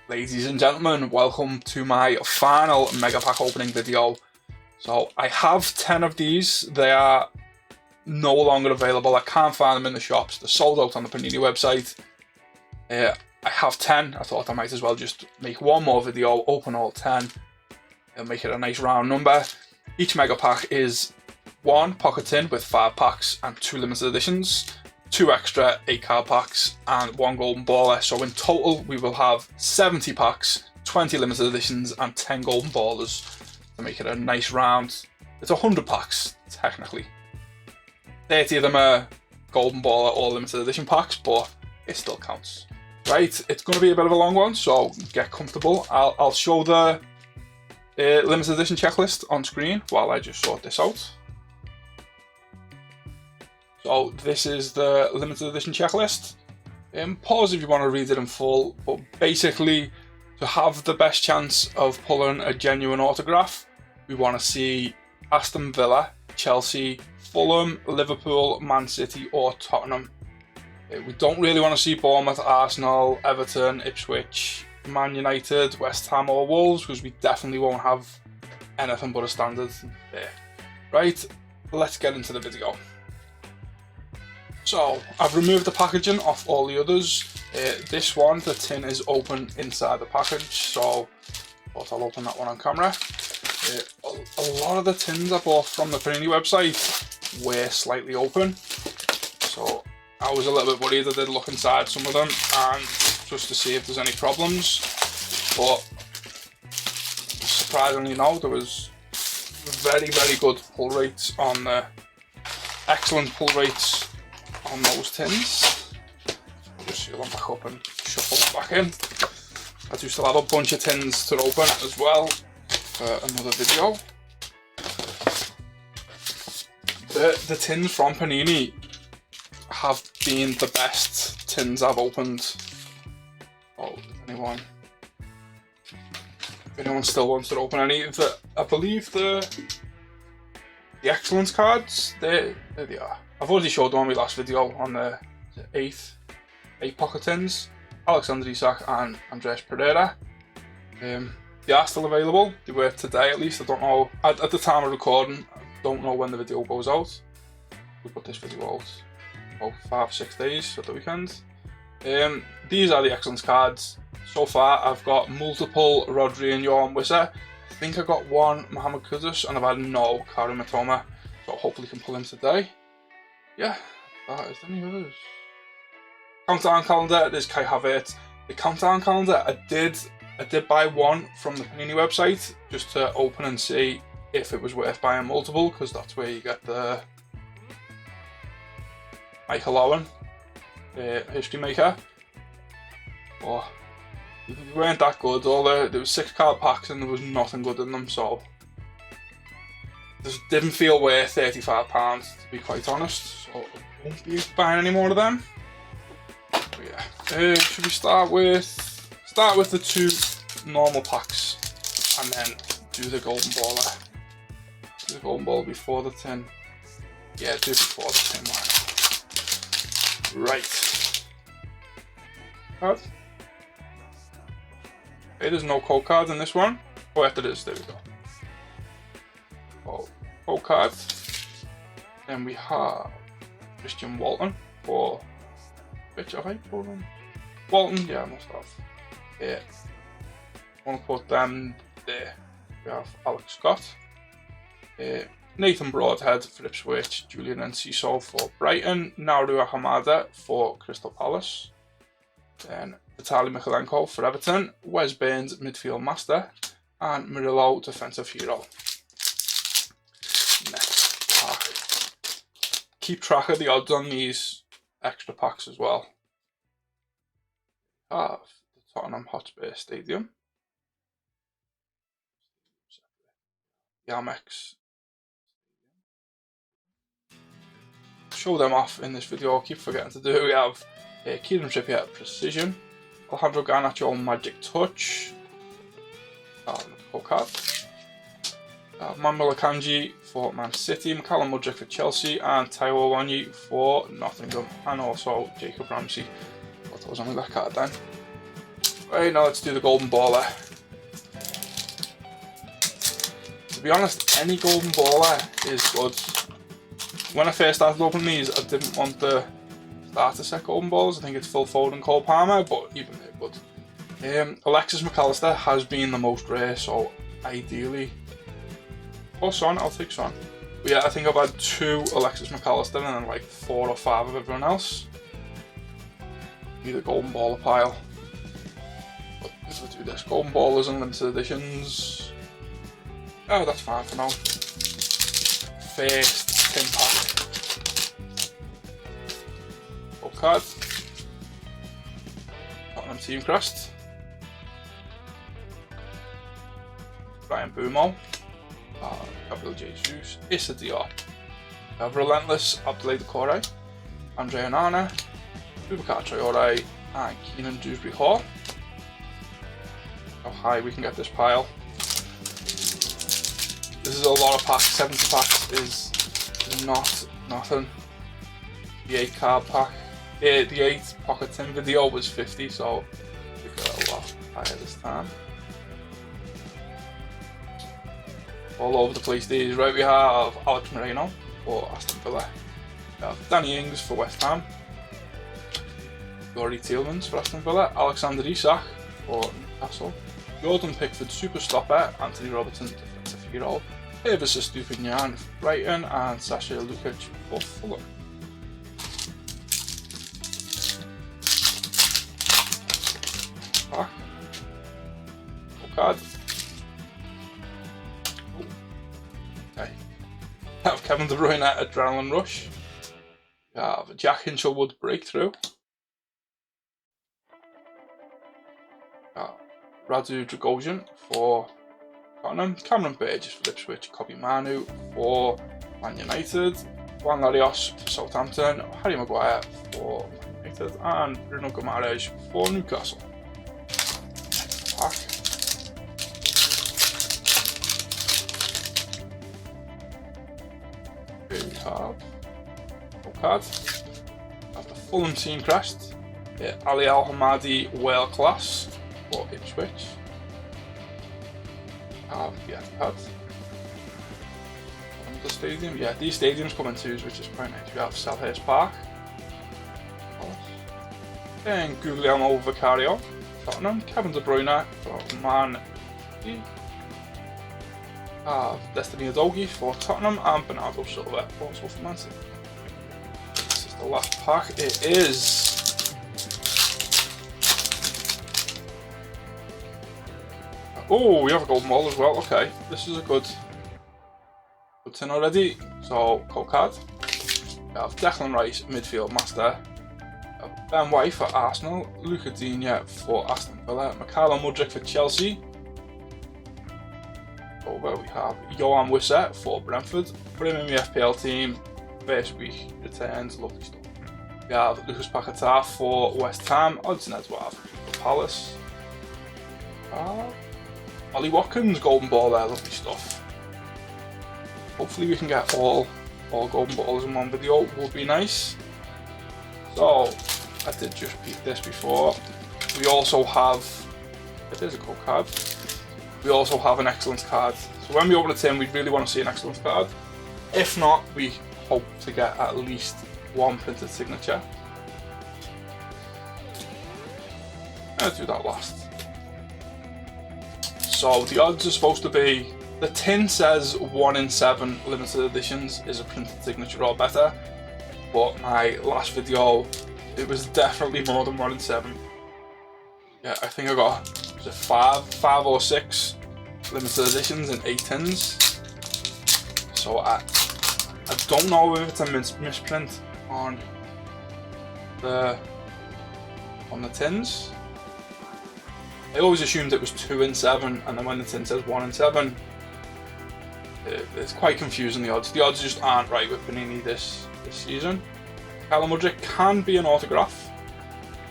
Ladies and gentlemen, welcome to my final Mega Pack opening video. So I have 10 of these. They are no longer available. I can't find them in the shops. They're sold out on the Panini website. I have 10. I thought I might as well just make one more video, open all 10, and make it a nice round number. Each Mega Pack is one pocket tin with 5 packs and 2 limited editions, 2 extra 8-card packs, and 1 golden baller. So in total, we will have 70 packs, 20 limited editions, and 10 golden ballers to make it a nice round. It's 100 packs, technically. 30 of them are golden baller or limited edition packs, but it still counts. Right, it's going to be a bit of a long one, so get comfortable. I'll show the limited edition checklist on screen while I just sort this out. So this is the limited edition checklist. Pause if you want to read it in full, but basically to have the best chance of pulling a genuine autograph, we want to see Aston Villa, Chelsea, Fulham, Liverpool, Man City or Tottenham. We don't really want to see Bournemouth, Arsenal, Everton, Ipswich, Man United, West Ham or Wolves, because we definitely won't have anything but a standard there. Right, let's get into the video. So, I've removed the packaging off all the others. This one, the tin is open inside the package, so I thought I'll open that one on camera. A lot of the tins I bought from the Panini website were slightly open, so I was a little bit worried. I did look inside some of them and just to see if there's any problems, but surprisingly no, there was very good pull rates on the excellent pull rates on those tins. I'll just seal them back up and shuffle them back in. I do still have a bunch of tins to open as well for another video. The tins from Panini have been the best tins I've opened. Oh, if anyone still wants to open any of the, I believe the excellence cards, there they are. I've already showed them on my last video on the 8 pocket tins. Alexander Isak and Andres Pereira. They are still available. They were today at least. I don't know, at the time of recording, I don't know when the video goes out. We put this video out about 5-6 days at the weekend. These are the excellence cards. So far I've got multiple Rodri and Johan Wissa. I think I got one Mohamed Kudus and I've had no Karim Matoma, so hopefully can pull him today. Yeah, that is any others. Countdown calendar, there's Kai Havertz. The countdown calendar, I did buy one from the Panini website just to open and see if it was worth buying multiple, because that's where you get the Michael Owen history maker. But they weren't that good. There was 6-card packs and there was nothing good in them, so this didn't feel worth £35 to be quite honest. So I won't be buying any more of them. But yeah, should we start with the 2 normal packs and then do the golden baller? Do the golden ball before the tin. Yeah, do it before the tin. Why not? Right. Card. Okay, there's no code card in this one. Oh, after this, there we go. Oh, code card. Then we have Christian Walton for which have I pulled them? Walton, yeah, I must have. Yeah. I want to put them there. We have Alex Scott. Nathan Broadhead for Ipswich, Julian Enciso for Brighton, Nauru Hamada for Crystal Palace, then Vitaly Mikhailenko for Everton, Wes Burns midfield master, and Murillo defensive hero. Next pack. Keep track of the odds on these extra packs as well. Have the Tottenham Hotspur Stadium, Yamex. Show them off in this video. I keep forgetting to do. We have Kieran Trippier Precision, Alejandro Garnacho Magic Touch, card. Manuel Akanji for Man City, McCallum Mudryk for Chelsea, and Taiwo Awoniyi for Nottingham, and also Jacob Ramsey. Thought that was only that card then. Right, now let's do the golden baller. To be honest, any golden baller is good. When I first started opening these, I didn't want the starter set golden balls. I think it's Phil Foden and Cole Palmer, but even they're good. Alexis McAllister has been the most rare, so ideally, or Son, I'll take Son. But yeah, I think I've had 2 Alexis McAllister and then like 4 or 5 of everyone else. Need a golden baller pile. But if we do this, golden ballers and limited editions. Oh, that's fine for now. First tin pack. Gold card. Tottenham team crest. Brian Bumo. Gabriel Jesus. Issa Diop. Relentless Abdoulaye Doucouré. Andre Onana. Boubacar Traoré and Keenan Dewsbury Hall. How high we can get this pile. This is a lot of packs. 70 packs is not nothing. The 8 card pack, the 8 pocket tin video was 50, so we got a lot higher this time. All over the place these. Right, we have Alex Moreno for Aston Villa. We have Danny Ings for West Ham. Laurie Tielemans for Aston Villa. Alexander Isak for Newcastle. Jordan Pickford super stopper. Anthony Robertson defensive hero. Davis Estupinian for Brighton and Sasha Lukic for Fulham. Pack. Card. Okay. We have Kevin De Bruyne at Adrenalyn Rush. We have Jack Hinchelwood Breakthrough. Radu Dragosian for Tottenham, Cameron Burgess for Ipswich, Kobe Manu for Man United, Juan Larios for Southampton, Harry Maguire for Man United, and Bruno Guimaraes for Newcastle. Pack. Here we have card. We have the Fulham team crest. Ali Al Hamadi World Class for Ipswich. Yeah, pads. The stadium. Yeah, these stadiums come in twos, which is quite nice. We have Selhurst Park. Then Guglielmo Vicario, Tottenham. Kevin De Bruyne for Man City. Destiny Udogie for Tottenham and Bernardo Silva also for Man City. This is the last pack. It is. Oh, we have a golden ball as well. Okay, this is a good tin already. So, cold card. We have Declan Rice, midfield master. We have Ben White for Arsenal. Luca Digne for Aston Villa. Mikhailo Mudryk for Chelsea. Over we have Johan Wissa for Brentford. Put him in the FPL team. First week returns, lovely stuff. We have Lucas Paquetá for West Ham. Odds and Edouard for Palace. Ollie Watkins, golden ball there, lovely stuff. Hopefully we can get all golden balls in one video, would be nice. So, I did just peek this before. We also have, it is a cool card. We also have an excellence card. So when we open a tin, we really want to see an excellence card. If not, we hope to get at least one printed signature. Let's do that last. So the odds are supposed to be, the tin says 1 in 7 limited editions is a printed signature or better, but my last video, it was definitely more than 1 in 7. Yeah, I think I got, was it 5 or 6 limited editions in 8 tins. So I don't know if it's a misprint on the tins. I always assumed it was 2 in 7, and then when the tin says 1 in 7, it's quite confusing, the odds. The odds just aren't right with Panini this season. Mikhailo Mudryk can be an autograph,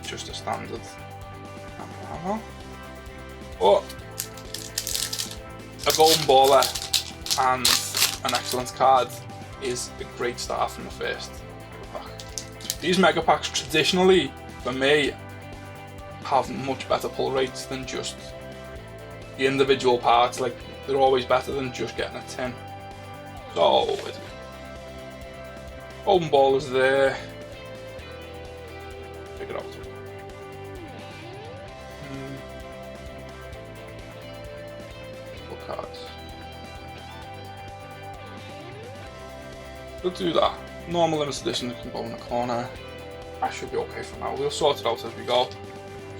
just a standard. But a golden baller and an excellence card is a great start from the first pack. These mega packs traditionally, for me, have much better pull rates than just the individual parts. Like, they're always better than just getting a tin. So, golden ball is there. Figure out. Cards. We'll do that. Normal limited edition can go in the corner. That should be okay for now. We'll sort it out as we go.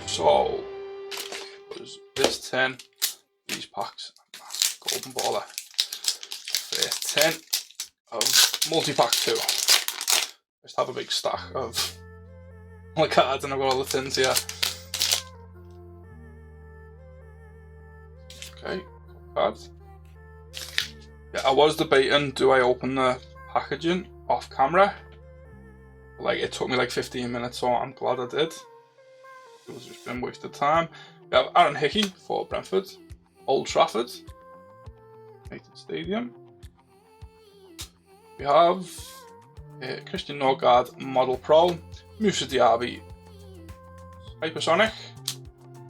So, this 10, these packs, golden baller. First 10 of multi-pack 2. Just have a big stack of all the cards, and I've got all the tins here. Okay. Cards. Yeah, I was debating, do I open the packaging off camera? Like, it took me like 15 minutes, so I'm glad I did. It was just been wasted time. We have Aaron Hickey for Brentford, Old Trafford, United Stadium. We have Christian Norgard Model Pro, Musa Diaby Hypersonic,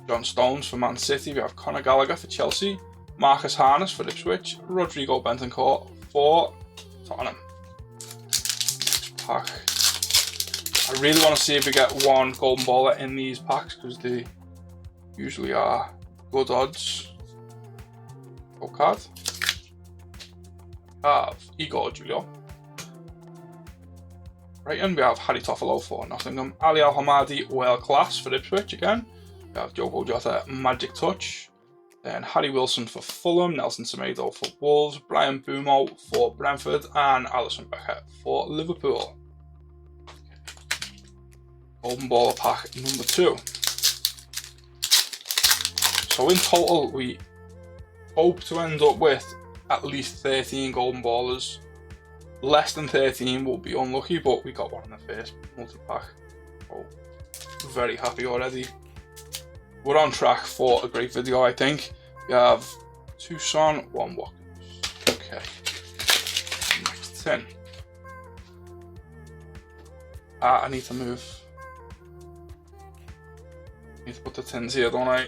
John Stones for Man City. We have Conor Gallagher for Chelsea, Marcus Harness for Ipswich, Rodrigo Bentoncourt for Tottenham. Next pack. I really want to see if we get one golden baller in these packs, because they usually are good odds. Go card. We have Igor Julio. Brighton, we have Harry Toffolo for Nottingham, Ali Al-Hamadi World Class for Ipswich again. We have Diogo Jota Magic Touch. Then Harry Wilson for Fulham, Nelson Semedo for Wolves, Brian Bumo for Brentford, and Alisson Becker for Liverpool. Golden Baller pack number 2. So in total, we hope to end up with at least 13 Golden Ballers. Less than 13 will be unlucky, but we got one in the first multi-pack. So very happy already. We're on track for a great video, I think. We have 2 Son, 1 Watkins. Okay. Next 10. I need to move. I need to put the tins here, don't I?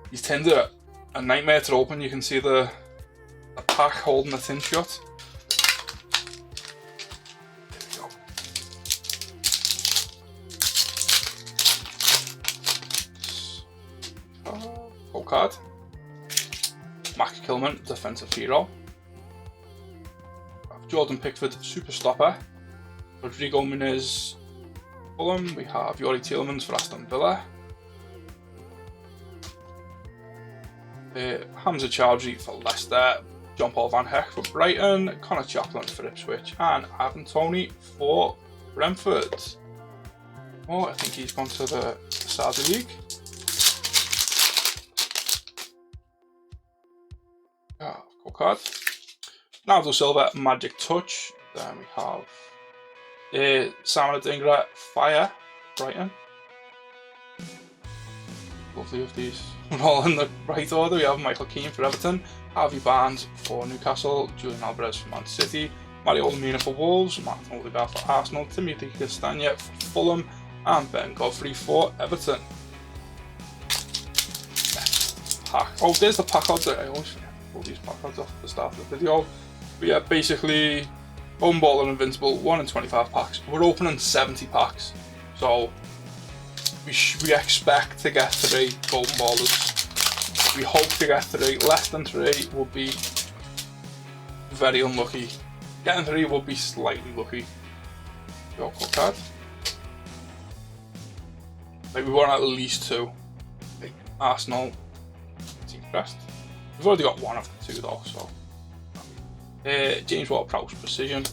These tins are a nightmare to open. You can see the pack holding the tin shut. Card. Mac Kilman, defensive hero. Jordan Pickford, super stopper. Rodrigo Muniz, Fulham. We have Yori Tielemans for Aston Villa. Hamza Chowdhury for Leicester. John Paul Van Heck for Brighton. Connor Chaplin for Ipswich. And Ivan Toney for Brentford. Oh, I think he's gone to the Saudi League. Card. Naldo Silva Magic Touch. Then we have Simon Adingra Fire, Brighton. Lovely of these. We're all in the right order. We have Michael Keane for Everton, Harvey Barnes for Newcastle, Julian Alvarez for Man City, Mario Lemina for Wolves, Martin Odegaard for Arsenal, Timothy Castagne for Fulham, and Ben Godfrey for Everton. Next pack. Oh, there's the pack odds. I always forget all these pack odds off at the start of the video. But yeah, basically, Golden Ball and Invincible, 1 in 25 packs. We're opening 70 packs, so we expect to get 3 Golden Ballers. We hope to get 3. Less than 3 would be very unlucky. Getting 3 would be slightly lucky. Your card. Like, we want at least 2. Like Arsenal, Team Crest. We've already got 1 of the 2 though, so. James Ward-Prowse Precision.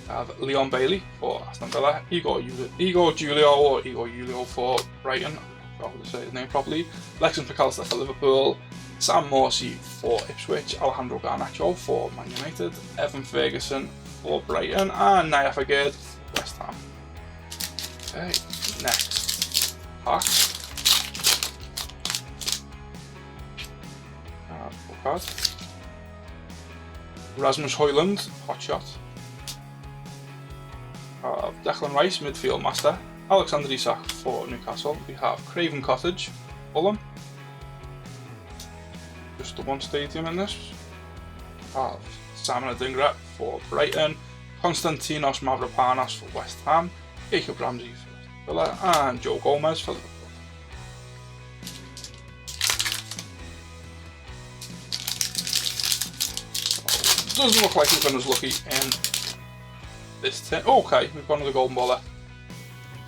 Have Leon Bailey for Aston Villa, Igor Julio for Brighton, I'm not sure how to say his name properly, Lexington McAllister for Liverpool, Sam Morsey for Ipswich, Alejandro Garnacho for Man United, Evan Ferguson for Brighton, and Naya Fagird for West Ham. Okay, next pack. Card. Rasmus Højlund, Hotshot. Declan Rice, midfield master. Alexander Isak for Newcastle. We have Craven Cottage, Fulham. Just the one stadium in this. We have Simon Adingra for Brighton. Konstantinos Mavropanos for West Ham. Jacob Ramsey for Villa. And Joe Gomez for Liverpool. Doesn't look like we've been as lucky in this tin. Oh, okay, we've got another golden ball left.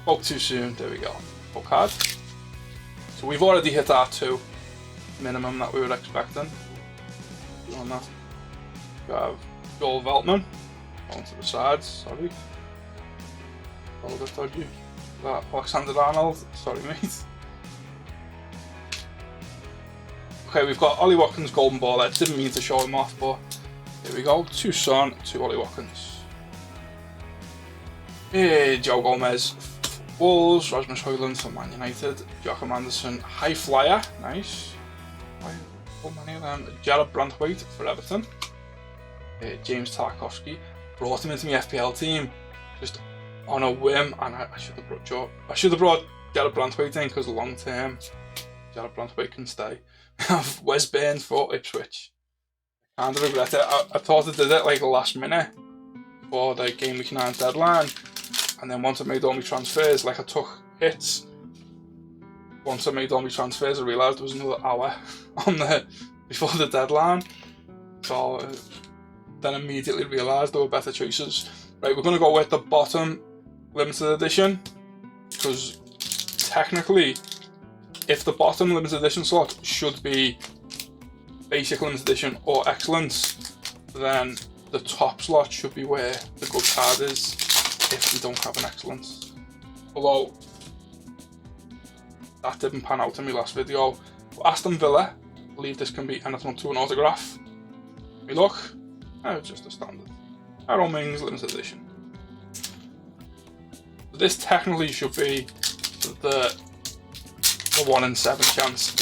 Spoke too soon. There we go. Full card. So we've already hit our 2 minimum that we were expecting. On that, we have Joel Veltman onto the sides. Sorry, a little bit dodgy. That Alexander Arnold. Sorry, mate. Okay, we've got Ollie Watkins golden ball. I didn't mean to show him off, but. Here we go, 2 Son, 2 Ollie Watkins. Hey, Joe Gomez for Wolves, Rasmus Højlund for Man United, Joachim Anderson, high flyer, nice. So many of them. Jared Brandtwaite for Everton. James Tarkowski, brought him into my FPL team just on a whim, and I should have brought Jared Brandtwaite in because long term Jared Brandtwaite can stay. Wes Burns for Ipswich. Kind of regret it. I thought I did it like last minute for the game week 9 deadline, and then once I made all my transfers, like I took hits. Once I made all my transfers, I realised there was another hour on before the deadline, so then immediately realised there were better choices. Right, we're going to go with the bottom limited edition, because technically, if the bottom limited edition slot should be basic limited edition or excellence, then the top slot should be where the good card is if we don't have an excellence. Although that didn't pan out in my last video. Aston Villa, I believe this can be anything up to an autograph. Let me look. Oh, it's just a standard. Aaron Mings limited edition. This technically should be the 1 in 7 chance.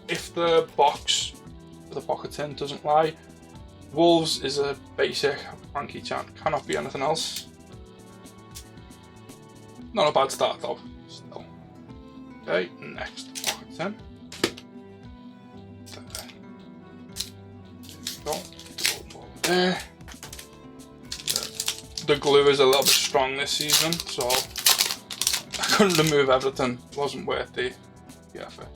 If the box for the pocket tin doesn't lie, Wolves is a basic Frankie Chan, cannot be anything else. Not a bad start though, still. Okay, next pocket tin. There. The glue is a little bit strong this season, so I couldn't remove everything. It wasn't worth the effort.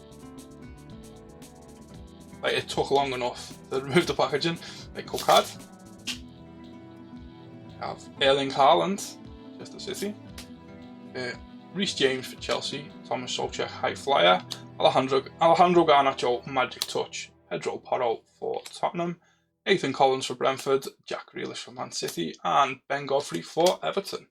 Like, it took long enough to remove the packaging. Like, cool card. We have Erling Haaland, Manchester City. Reece James for Chelsea. Thomas Soucek, high flyer. Alejandro Garnacho, magic touch. Pedro Porro for Tottenham. Nathan Collins for Brentford. Jack Grealish for Man City. And Ben Godfrey for Everton.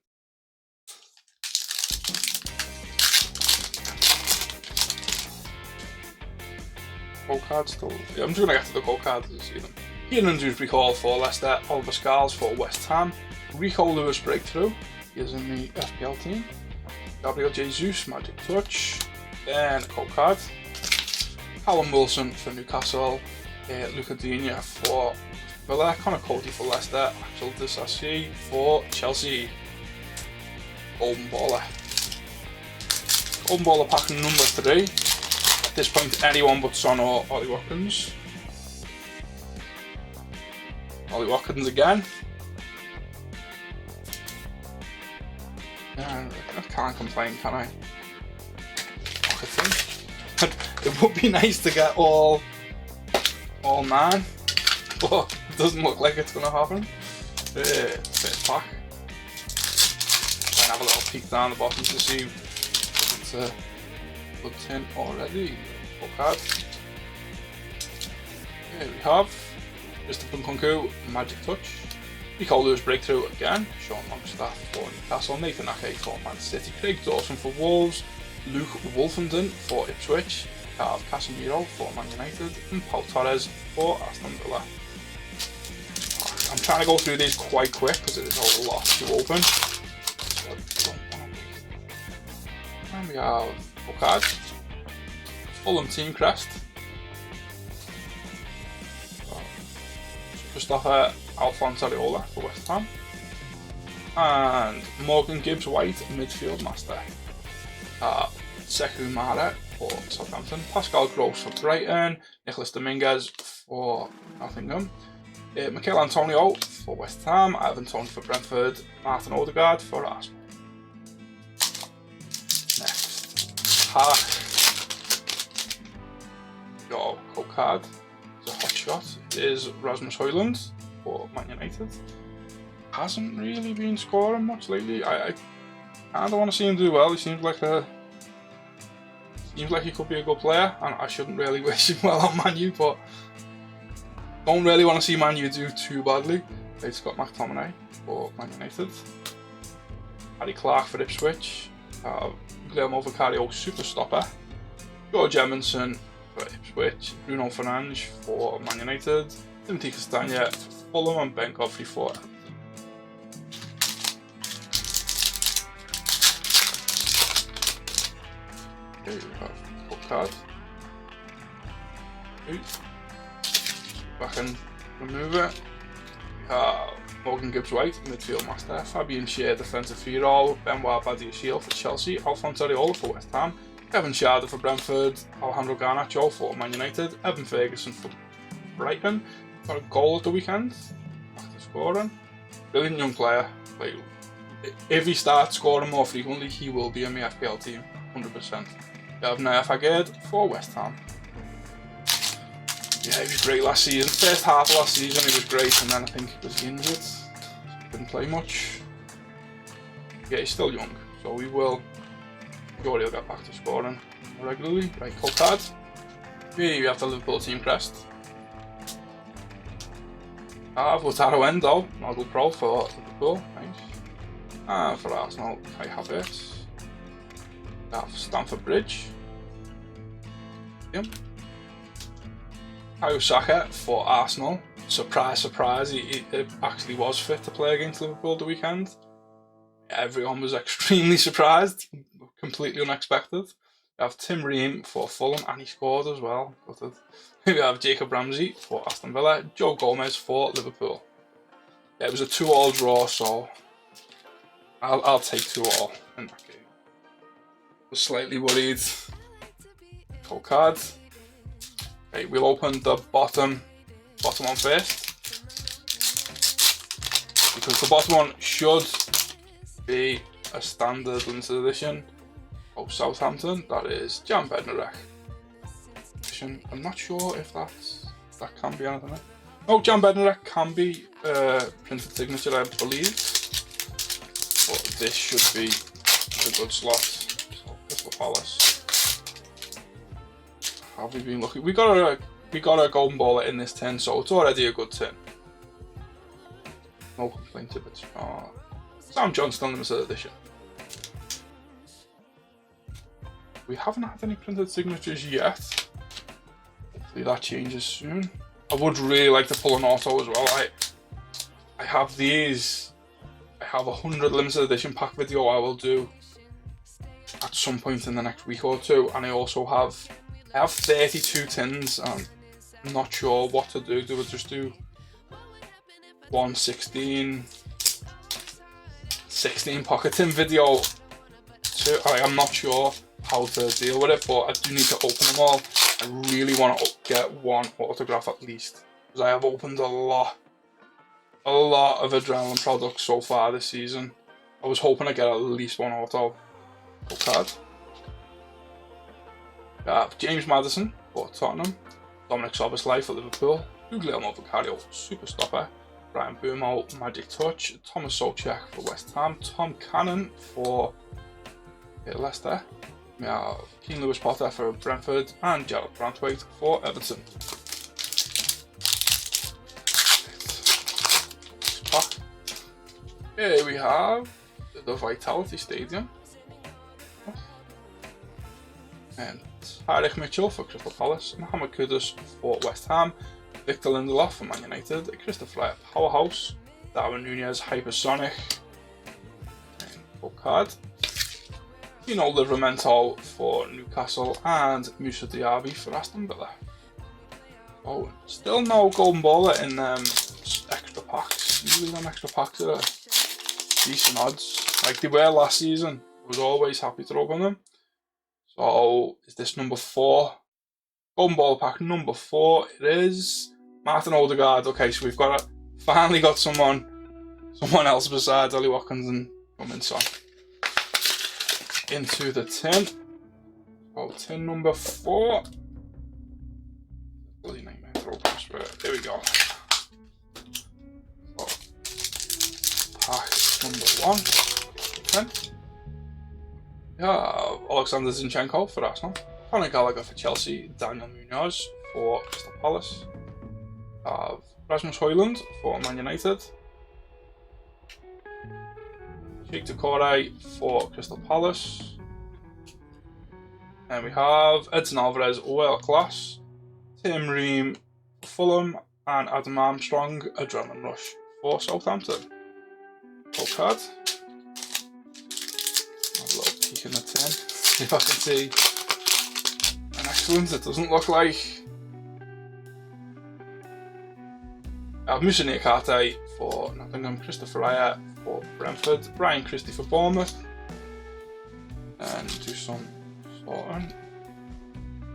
Gold cards still. Yeah, I'm just going to get to the gold cards to see them. Kieran Dewsbury Hall for Leicester, Oliver Scarles for West Ham, Rico Lewis breakthrough, he is in the FPL team, Gabriel Jesus, magic touch, then a gold card, Callum Wilson for Newcastle, Luca Digne for Villa, Connor Cody for Leicester, Axel Disasi for Chelsea, Golden Baller. Golden Baller pack number 3. At this point, anyone but Son or Ollie Watkins. Ollie Watkins again. Yeah, I can't complain, can I? It would be nice to get all 9, but it doesn't look like it's going to happen. First pack. Try and have a little peek down the bottom to see if it's a good tin already. Full card. Here we have Mr. Punkunku, magic touch. Rico Lewis breakthrough again. Sean Longstaff for Newcastle. Nathan Ake for Man City. Craig Dawson for Wolves. Luke Wolfenden for Ipswich. Carl Casemiro for Man United. And Paul Torres for Aston Villa. I'm trying to go through these quite quick because it is a lot to open. And we have full cards. Fulham team crest. Christopher Alphonse Areola for West Ham. And Morgan Gibbs White, midfield master. Sekou Mara for Southampton. Pascal Gross for Brighton. Nicholas Dominguez for Nottingham. Mikel Antonio for West Ham. Ivan Toney for Brentford. Martin Odegaard for Arsenal. Next pack. Your code card is a hot shot. It is Rasmus Højlund for Man United. Hasn't really been scoring much lately. I kind of want to see him do well. He seems like he could be a good player, and I shouldn't really wish him well on Man U, but don't really want to see Man U do too badly. They've got McTominay for Man United. Harry Clark for Ipswich. Guillermo Vicario, super stopper. George Emerson for Ipswich. Bruno Fernandes for Man United. Timothy Castagne for Fulham, and Ben Godfrey for Everton. Okay, we have a code card. Back and remove it. We have Morgan Gibbs White, midfield master. Fabian Schär, defensive hero. Benoit Badiashile for Chelsea. Alphonse Areola for West Ham. Kevin Schade for Brentford. Alejandro Garnacho for Man United. Evan Ferguson for Brighton. Got a goal at the weekend after scoring. Brilliant young player. Like, if he starts scoring more frequently, he will be in the FPL team, 100%. We have Naya Faged for West Ham. Yeah, he was great last season. First half of last season he was great, and then I think he was injured. So he didn't play much. Yeah, he's still young, so we will. Sure, he'll get back to scoring regularly. Right, code card. Here we have the Liverpool team crest. Wataru Endo, Model Pro for Liverpool, nice. And for Arsenal, Kai Havertz. We have Stamford Bridge. Yep. Bukayo Saka for Arsenal. Surprise, surprise, he actually was fit to play against Liverpool the weekend. Everyone was extremely surprised, completely unexpected. We have Tim Ream for Fulham, and he scored as well. We have Jacob Ramsey for Aston Villa, Joe Gomez for Liverpool. Yeah, it was a 2-2 draw, so I'll take 2-2 in that game. Was slightly worried. Code card. Okay, we'll open the bottom one first, because the bottom one should be a standard limited edition of Southampton. That is Jan Bednarek. I'm not sure if that can be anything. No, Jan Bednarek can be printed signature, I believe, but this should be a good slot. So Crystal Palace. Have we been lucky? We got a golden baller in this tin, so it's already a good tin. No complaint if it's not. Sam Johnston limited edition. We haven't had any printed signatures yet. Hopefully that changes soon. I would really like to pull an auto as well. I have these. I have 100 limited edition pack video I will do at some point in the next week or two, and I also have 32 tins, and I'm not sure what to do. Do I just do 16 pocket tin video? I'm not sure how to deal with it, but I do need to open them all. I really want to get one autograph at least, because I have opened a lot of Adrenalyn products so far this season. I was hoping to get at least one auto card. James Maddison for Tottenham, Dominic Szoboszlai for Liverpool, Guillermo Vicario super stopper, Brian Bumo Magic Touch, Thomas Souček for West Ham, Tom Cannon for Leicester, we have Keane Lewis Potter for Brentford, and Gerald Brantwaite for Everton. Here we have the Vitality Stadium. And Tyreek Mitchell for Crystal Palace, Mohamed Kudus for West Ham, Victor Lindelof for Man United, Christopher Powerhouse, Darwin Nunez Hypersonic, and card, Tino Livramento for Newcastle, and Musa Diaby for Aston Villa. Oh, still no golden baller in extra packs. Usually them extra packs are decent odds, like they were last season. I was always happy to open them. So, is this number 4? Golden Ball pack number 4. It is Martin Odegaard. Okay, so we've finally got someone else besides Ollie Watkins and Cummins Son into the tin. Oh, tin number 4. Bloody nightmare throw pass. There we go. So, pack number 1. 10. Yeah, Alexander Zinchenko for Arsenal. Conor Gallagher for Chelsea. Daniel Munoz for Crystal Palace. Rasmus Højlund for Man United. Sheikh Doucouré for Crystal Palace. And we have Edson Alvarez, world class. Tim Ream for Fulham. And Adam Armstrong, Adrenaline Rush for Southampton. Full card. Have a little peek in the tin. See if I can see an excellent. It doesn't look like. I have Moussa Niakate for Nottingham, Christopher Raya for Brentford, Brian Christie for Bournemouth, and do some sorting.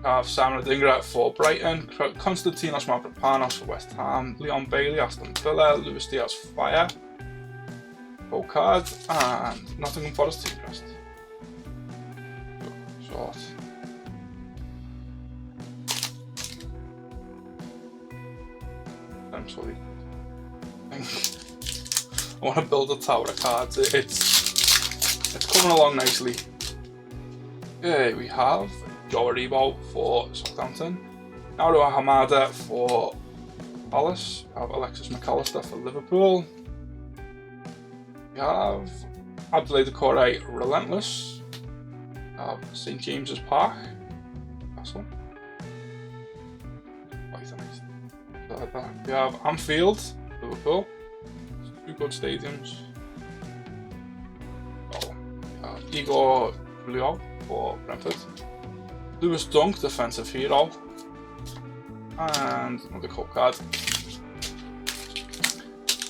I have Sam Adingra for Brighton, Konstantinos Mavropanos for West Ham, Leon Bailey, Aston Villa, Luis Diaz Fire, full card, and Nottingham Forest team crest. Short. I'm sorry. I want to build a tower of cards. It's coming along nicely. Okay, we have Joe Aribo for Southampton, Nauru Hamada for Palace, we have Alexis McAllister for Liverpool, we have Abdoulaye Doucouré Relentless, we have St James's Park, Castle, quite nice. We have Anfield, Liverpool, 2 good stadiums. Oh, we have Igor Julio for Brentford, Lewis Dunk, defensive hero, and another cup card.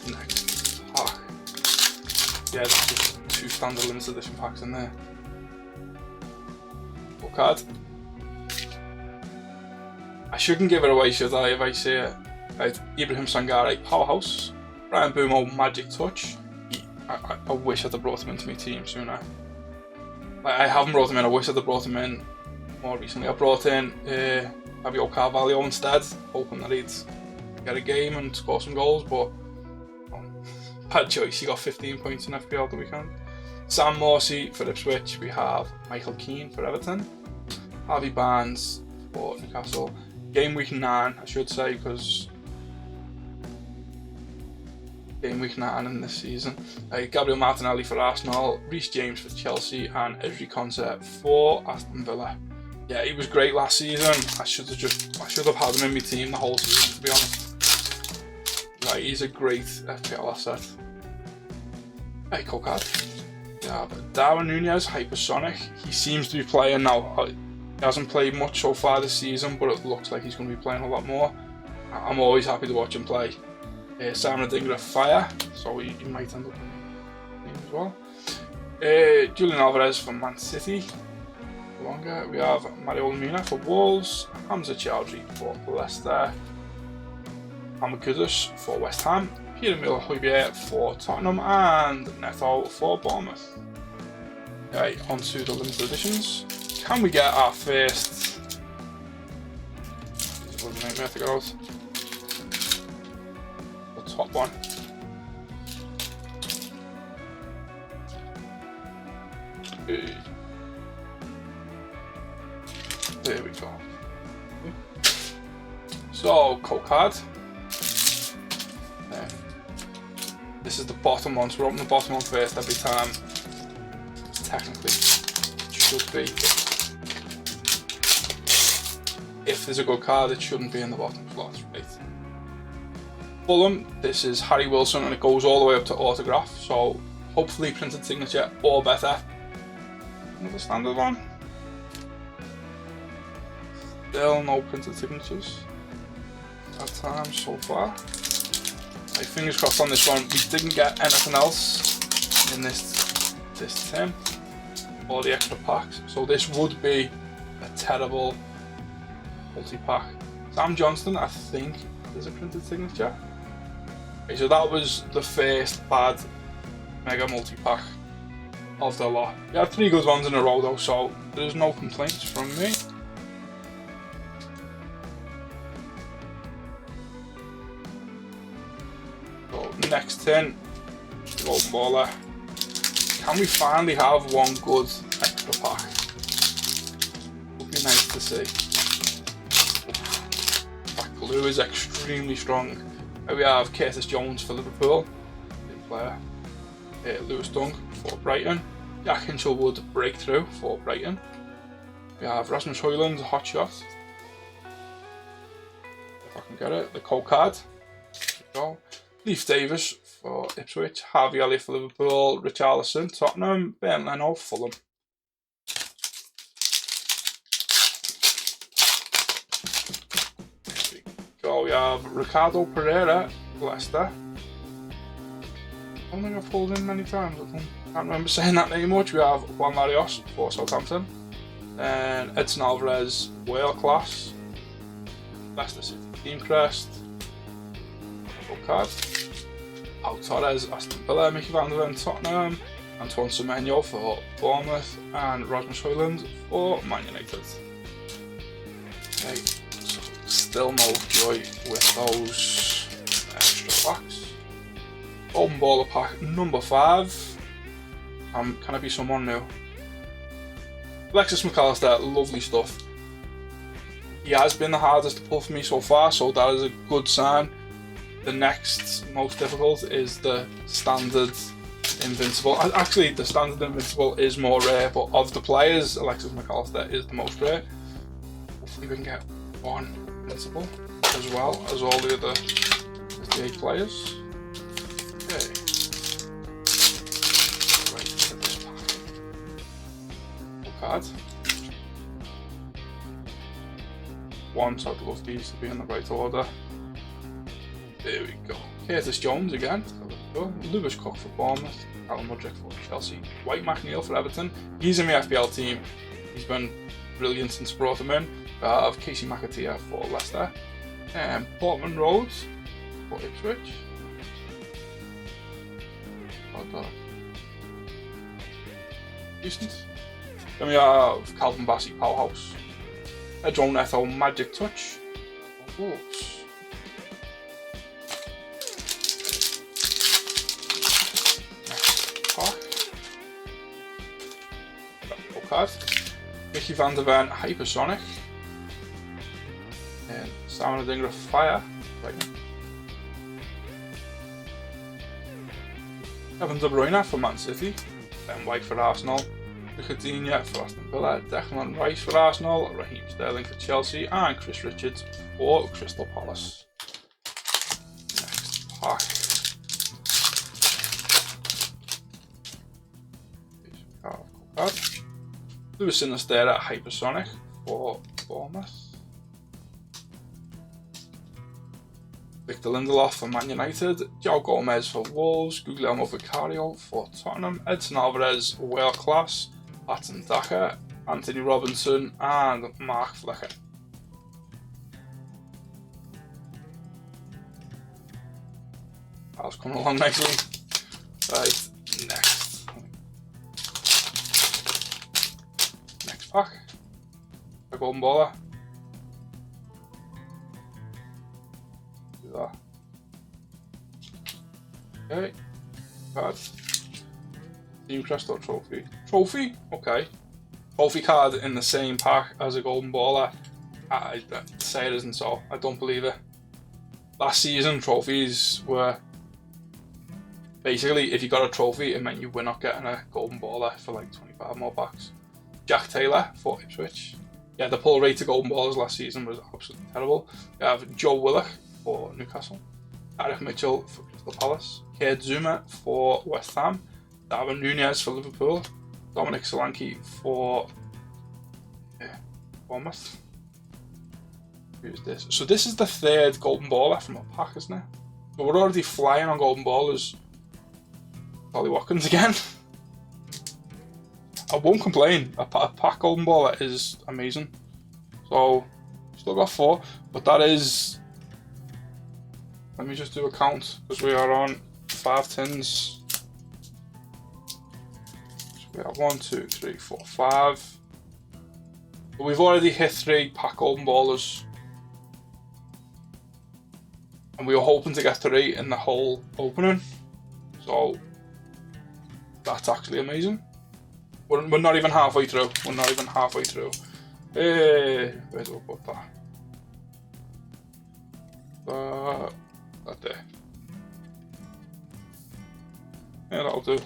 Next pack. Yeah, that's just 2 standard limited edition packs in there. Cup card. I shouldn't give it away, should I, if I say it? Right, Ibrahim Sangare, powerhouse. Brian Bumo, magic touch. I wish I'd have brought him into my team sooner. Like, I haven't brought him in, I wish I'd have brought him in more recently. I brought in Fabio Carvalho instead, hoping that he'd get a game and score some goals, but bad choice. He got 15 points in FPL the weekend. Sam Morsey for Ipswich. We have Michael Keane for Everton, Harvey Barnes for Newcastle. Game week 9, I should say, because game week 9 in this season. Gabriel Martinelli for Arsenal, Reece James for Chelsea, and Ezri Konsa for Aston Villa. Yeah, he was great last season. I should have had him in my team the whole season, to be honest. Right, he's a great FPL asset. Hey, cool card. Yeah, but Darwin Nunez, Hypersonic. He seems to be playing now. He hasn't played much so far this season, but it looks like he's going to be playing a lot more. I'm always happy to watch him play. Simon Adingra Fire, so he might end up in the game as well. Julian Alvarez for Man City. Longer. We have Mario Lemina for Wolves, Hamza Chowdhury for Leicester, Ahmed Kudus for West Ham, Pierre-Emile Højbjerg for Tottenham, and Neto for Bournemouth. Okay, on to the limited editions. Can we get our first? This is a nightmare to get out. The top one. Okay. There we go. So, code card. This is the bottom one, so we're opening the bottom one first every time. Technically, it should be. If there's a good card, it shouldn't be in the bottom slot, right? Fulham, this is Harry Wilson, and it goes all the way up to autograph, so hopefully printed signature or better. Another standard one. Still no printed signatures at times so far. My fingers crossed on this one. We didn't get anything else in this tin, all the extra packs. So this would be a terrible multi-pack. Sam Johnston, I think, is a printed signature. Okay, so that was the first bad mega multi-pack of the lot. We had 3 good ones in a row though, so there's no complaints from me. So next tin, Golden Baller. Can we finally have one good extra pack? Would be nice to see. That glue is extremely strong. Here we have Curtis Jones for Liverpool, big player. Lewis Dunk for Brighton. Jack Hinchelwood breakthrough for Brighton. We have Rasmus Højlund, hot shot. If I can get it, the cold card. There we go. Leif Davis for Ipswich. Harvey Elliott for Liverpool. Richarlison, Tottenham. Ben Leno, Fulham. So we have Ricardo Pereira, Leicester. I don't think I've pulled in many times. I can't remember saying that name much. We have Juan Larios for Southampton. And Edson Alvarez, World Class. Leicester City Team Crest. Card. Pau Torres, Aston Villa. Mickey van der Ven, Tottenham. Antoine Semenyo for Bournemouth. And Rasmus Højlund for Man United. Okay. Still no joy with those extra packs. Golden Baller pack number 5. Can I be someone new? Alexis McAllister, lovely stuff. He has been the hardest to pull for me so far, so that is a good sign. The next most difficult is the standard invincible. Actually, the standard invincible is more rare, but of the players, Alexis McAllister is the most rare. Hopefully we can get one invincible as well as all the other 58 players. Okay. Right, get this pack. Card. One, so I'd love these to be in the right order. There we go. Curtis Jones again. Lewis Cook for Bournemouth. Alan Mudryk for Chelsea. White McNeil for Everton. He's in my FPL team. He's been brilliant since I brought him in. I have Casey McAteer for Leicester. Portman Rhodes for Ipswich. Decent. Then we have Calvin Bassey, Powerhouse. Edron Neto, Magic Touch. Wolves. Card. Mickey van der Ven, Hypersonic. And Simon Adingra, Fire. Right. Kevin De Bruyne for Man City. Ben White for Arsenal. Coutinho for Aston Villa. Declan Rice for Arsenal. Raheem Sterling for Chelsea. And Chris Richards for Crystal Palace. Next pack. Card. Lewis Sinistera, Hypersonic for Bournemouth. Victor Lindelof for Man United. Joe Gomez for Wolves. Guglielmo Vicario for Tottenham. Edson Alvarez, World Class. Patton Daka. Anthony Robinson and Mark Flecker. That's coming along nicely. Right, next. Pack. A Golden Baller. Do that. Okay. Card. Team Crest or Trophy. Trophy? Okay. Trophy card in the same pack as a Golden Baller. I say it isn't so. I don't believe it. Last season, trophies were basically, if you got a trophy, it meant you were not getting a Golden Baller for like 25 more packs. Jack Taylor for Ipswich. Yeah, the pull rate to Golden Ballers last season was absolutely terrible. We have Joe Willock for Newcastle. Eric Mitchell for Crystal Palace. Kurt Zuma for West Ham. Darwin Nunez for Liverpool. Dominic Solanke for Bournemouth. Who's this? So this is the 3rd Golden Baller from a pack, isn't it? So we're already flying on Golden Ballers. Ollie Watkins again. I won't complain. A pack golden ball is amazing. So, still got 4, but that is. Let me just do a count because we are on 5 tins. So we have 1, 2, 3, 4, 5. But we've already hit 3 pack golden ballers. And we were hoping to get 3 in the whole opening. So that's actually amazing. We're not even halfway through. We're not even halfway through. Hey, where do I put that? That there. Yeah, that'll do. Right,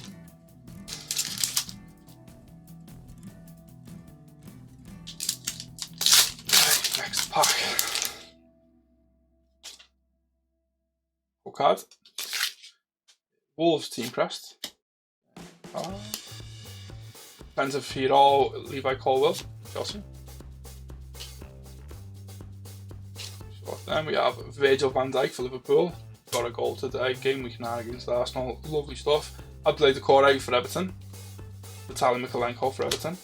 next pack. Full card. Wolves team crest. Defensive hero Levi Colwell, Chelsea. Then we have Virgil van Dijk for Liverpool. Got a goal today. Game week 9 against Arsenal. Lovely stuff. Abdoulaye Doucouré for Everton. Vitaly Mykolenko for Everton.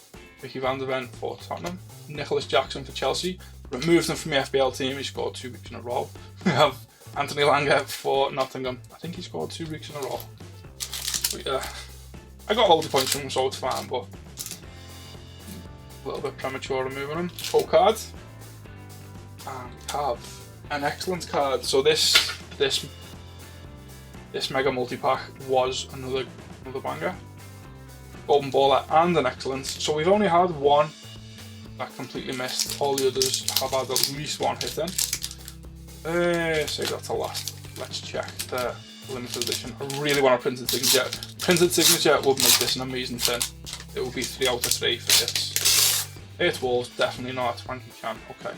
Mickey van der Ven for Tottenham. Nicholas Jackson for Chelsea. Removed him from the FPL team. He scored 2 weeks in a row. We have Anthony Langer for Nottingham. I think he scored 2 weeks in a row. But yeah, I got all the points from him, so it's fine. But a little bit premature removing him. Full card. And we have an excellent card. So this mega multi-pack was another banger. Golden baller and an excellence. So we've only had 1 that completely missed. All the others have had at least 1 hit in. Say that to last. Let's check the limited edition. I really want a printed signature. Printed signature would make this an amazing tin. It would be 3 out of 3 for hits. 8 Wolves, definitely not. Frankie Chan, okay.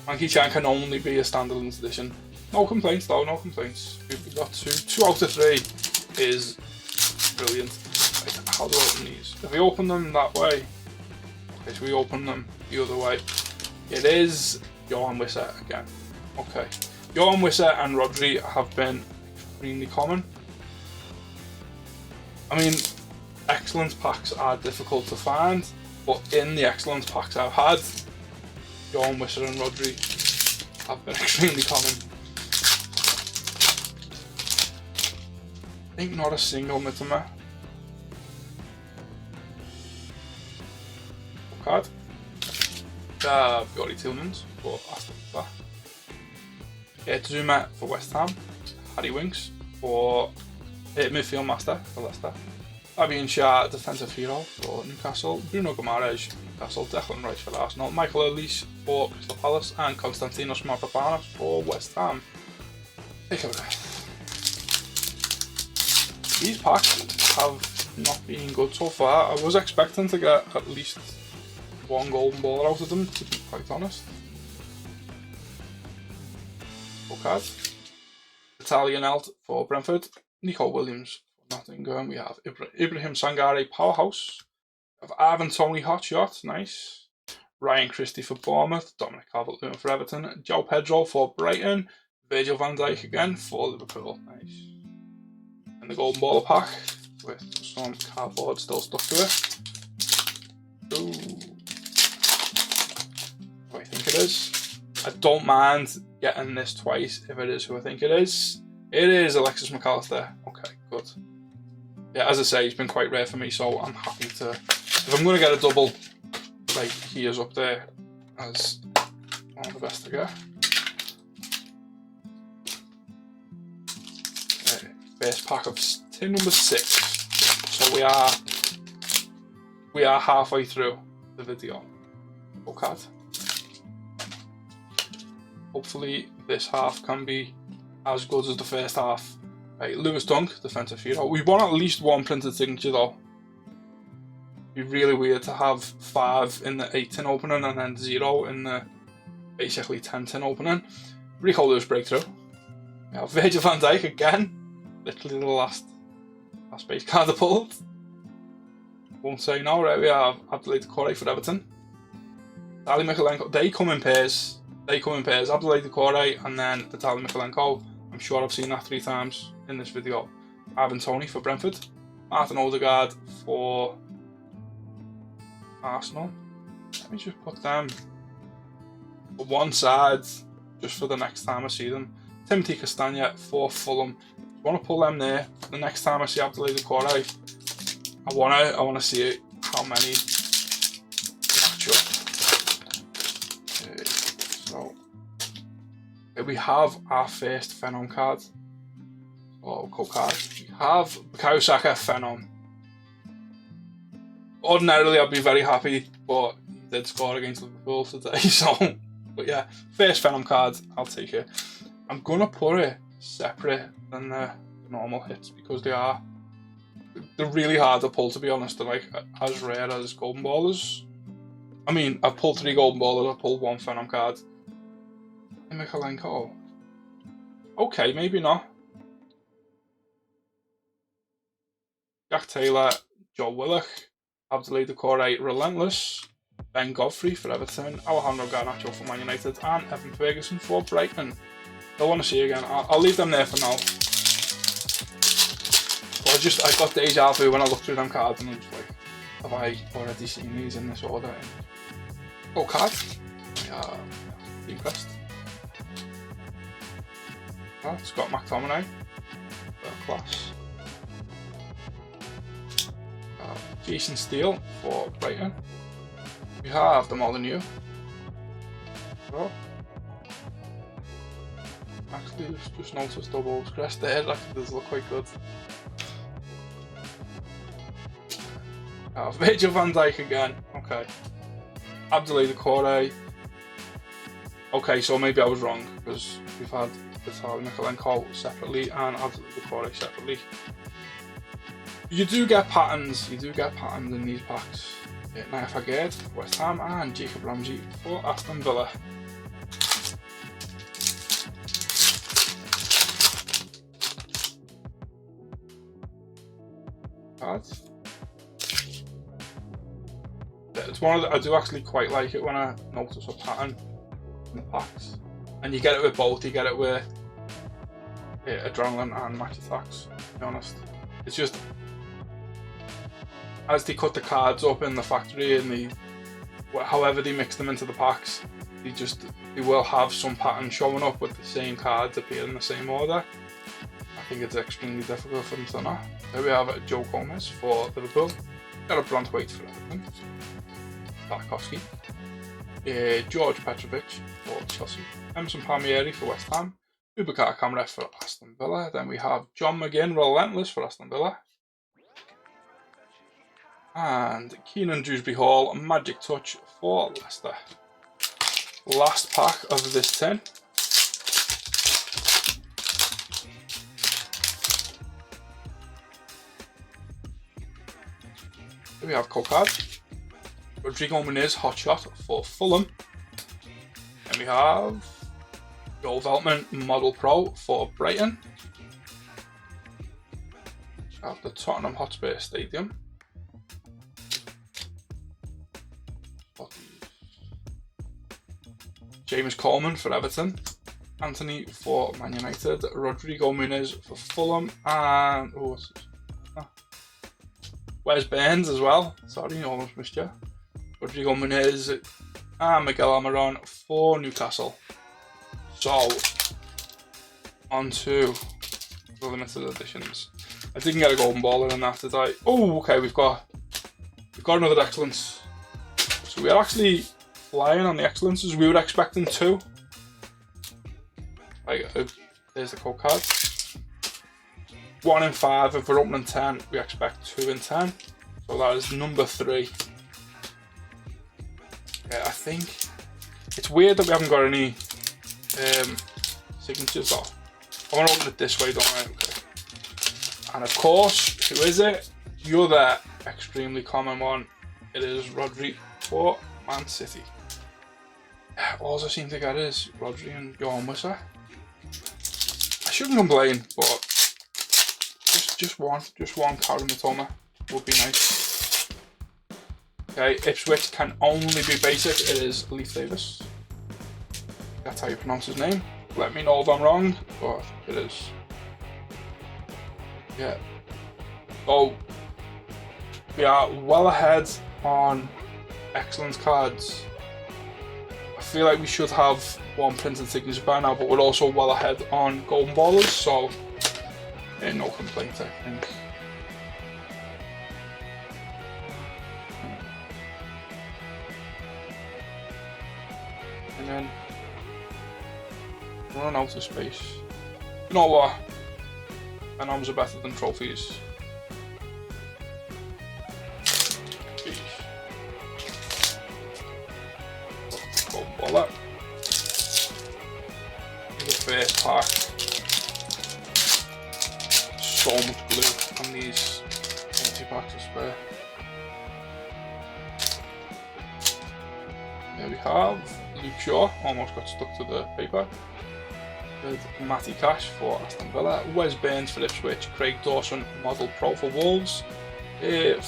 Frankie Chan can only be a standalone edition. No complaints though, no complaints. We've got 2 out of 3 is brilliant. Right, how do I open these? If we open them that way, okay, so we open them the other way. It is Johan Wissa again. Okay. Johan Wissa and Rodri have been extremely common. I mean, excellence packs are difficult to find, but in the excellence packs I've had, Johan Wissa and Rodri have been extremely common. I think not a single Mitoma. Card. Bjorn Tillmans for Aston Villa. Zuma for West Ham. Harry Winks for midfield master for Leicester. Fabian Schär, defensive hero for Newcastle. Bruno Guimaraes, Newcastle. Declan Rice for Arsenal. Michael Elise for Crystal Palace. And Konstantinos Mavropanos for West Ham. Take a look. These packs have not been good so far. I was expecting to get at least 1 golden ball out of them, to be quite honest. Full card. Italian Elt for Brentford. Nico Williams for Nottingham. We have Ibrahim Sangare, powerhouse. We have Ivan Toney, hotshot, nice. Ryan Christie for Bournemouth. Dominic Calvert-Lewin for Everton. João Pedro for Brighton. Virgil van Dijk again for Liverpool, nice. And the golden baller pack with some cardboard still stuck to it. Ooh. Who I think it is. I don't mind getting this twice if it is who I think it is. It is Alexis McAllister. Okay, good. Yeah, as I say, it's been quite rare for me, so I'm happy to. If I'm going to get a double, like he is up there as one of the best to get. Okay, first pack of tin number 6. So we are halfway through the video. Full card. Hopefully this half can be as good as the first half. Right, Lewis Dunk, defensive hero. We want at least 1 printed signature though. It'd be really weird to have 5 in the 8 tin opening and then 0 in the basically 10 tin opening. Rico Lewis breakthrough. We have Virgil van Dijk again. Literally the last base card I pulled. Won't say no. Right, we have Abdoulaye Doucouré for Everton. Vitaly Mykolenko. They come in pairs. Abdoulaye Doucouré and then Vitaly Mykolenko. I'm sure I've seen that 3 times in this video. Ivan Toney for Brentford. Martin Odegaard for Arsenal. Let me just put them on one side just for the next time I see them. Timothy Castagna for Fulham. I want to pull them there. The next time I see Abdoulaye Doucouré, I wanna see how many match up. Okay, so here we have our first Phenom card. Oh, cool card. We have Bukayo Saka Phenom. Ordinarily, I'd be very happy, but he did score against Liverpool today, so. But yeah, first Phenom card, I'll take it. I'm gonna put it separate than the normal hits because they're really hard to pull, to be honest. They're like as rare as golden ballers. I mean, I've pulled 3 golden ballers, I've pulled 1 Phenom card. Mikalenko. Okay, maybe not. Jack Taylor, Joe Willock, Abdoulaye Doucouré, Relentless, Ben Godfrey for Everton, Alejandro Garnacho for Man United, and Evan Ferguson for Brighton. I want to see again. I'll leave them there for now. But I got deja vu when I looked through them cards and I was like, have I already seen these in this order? Oh, card. Yeah, impressed. Oh, Scott McTominay. Class. Jason Steele for Brighton. We have the Molyneux. Oh. Actually, just noticed the Wolves crest there. That does look quite good. Virgil van Dijk again. Okay. Abdoulaye Doucouré. Okay, so maybe I was wrong because we've had Vitaly Mikalenko separately and Abdoulaye Doucouré separately. You do get patterns. You do get patterns in these packs. Now if I get West Ham and Jacob Ramsey for Aston Villa. Cards. It's one of the, I do actually quite like it when I notice a pattern in the packs, and you get it with both. You get it with Adrenalyn and Match Attacks. To be honest, it's just as they cut the cards up in the factory and however they mix them into the packs, they will have some pattern showing up with the same cards appear in the same order. I think it's extremely difficult for them to know. There we have Joe Gomez for Liverpool. Got a Brantwaite for Everton. Tarkovsky. George Petrovic for Chelsea. Emerson Palmieri for West Ham. Boubacar Kamara for Aston Villa. Then we have John McGinn, Relentless for Aston Villa. And Keenan Dewsbury Hall, Magic Touch for Leicester. Last pack of this tin. Here we have Card. Rodrigo Muniz, Hotshot for Fulham. And we have Joel Veltman, Model Pro for Brighton. We have the Tottenham Hotspur Stadium. James Coleman for Everton. Anthony for Man United. Rodrigo Muniz for Fulham. And Wes Burns as well. Sorry, almost missed you. Rodrigo Muniz and Miguel Almiron for Newcastle. So, on to the limited editions. I didn't get a golden baller in that, did I? Oh, okay, we've got another excellence. So we are actually flying on the excellences. We were expecting 2. There's the code card. 1 in 5. If we're opening 10, we expect 2 in 10. So that is number 3. Yeah, I think it's weird that we haven't got any signatures though. I want to open it this way, don't I? Okay. And of course, who is it? The other extremely common one. It is Rodri for Man City. All I seem to get is Rodri and Johan Wissa. I shouldn't complain, but just one Karen Matoma would be nice. Okay, Ipswich can only be basic. It is Leif Davis. That's how you pronounce his name. Let me know if I'm wrong, but it is. Yeah. So we are well ahead on excellent cards. I feel like we should have one printed signature by now, but we're also well ahead on golden ballers, so no complaint, I think. And then run out of space. You know what? Venoms are better than trophies. Golden baller. The first pack. So much glue on these multi-packs, I swear. There we have Luke Shaw, almost got stuck to the paper. With Matty Cash for Aston Villa, Wes Burns for Ipswich, Craig Dawson, Model Pro for Wolves,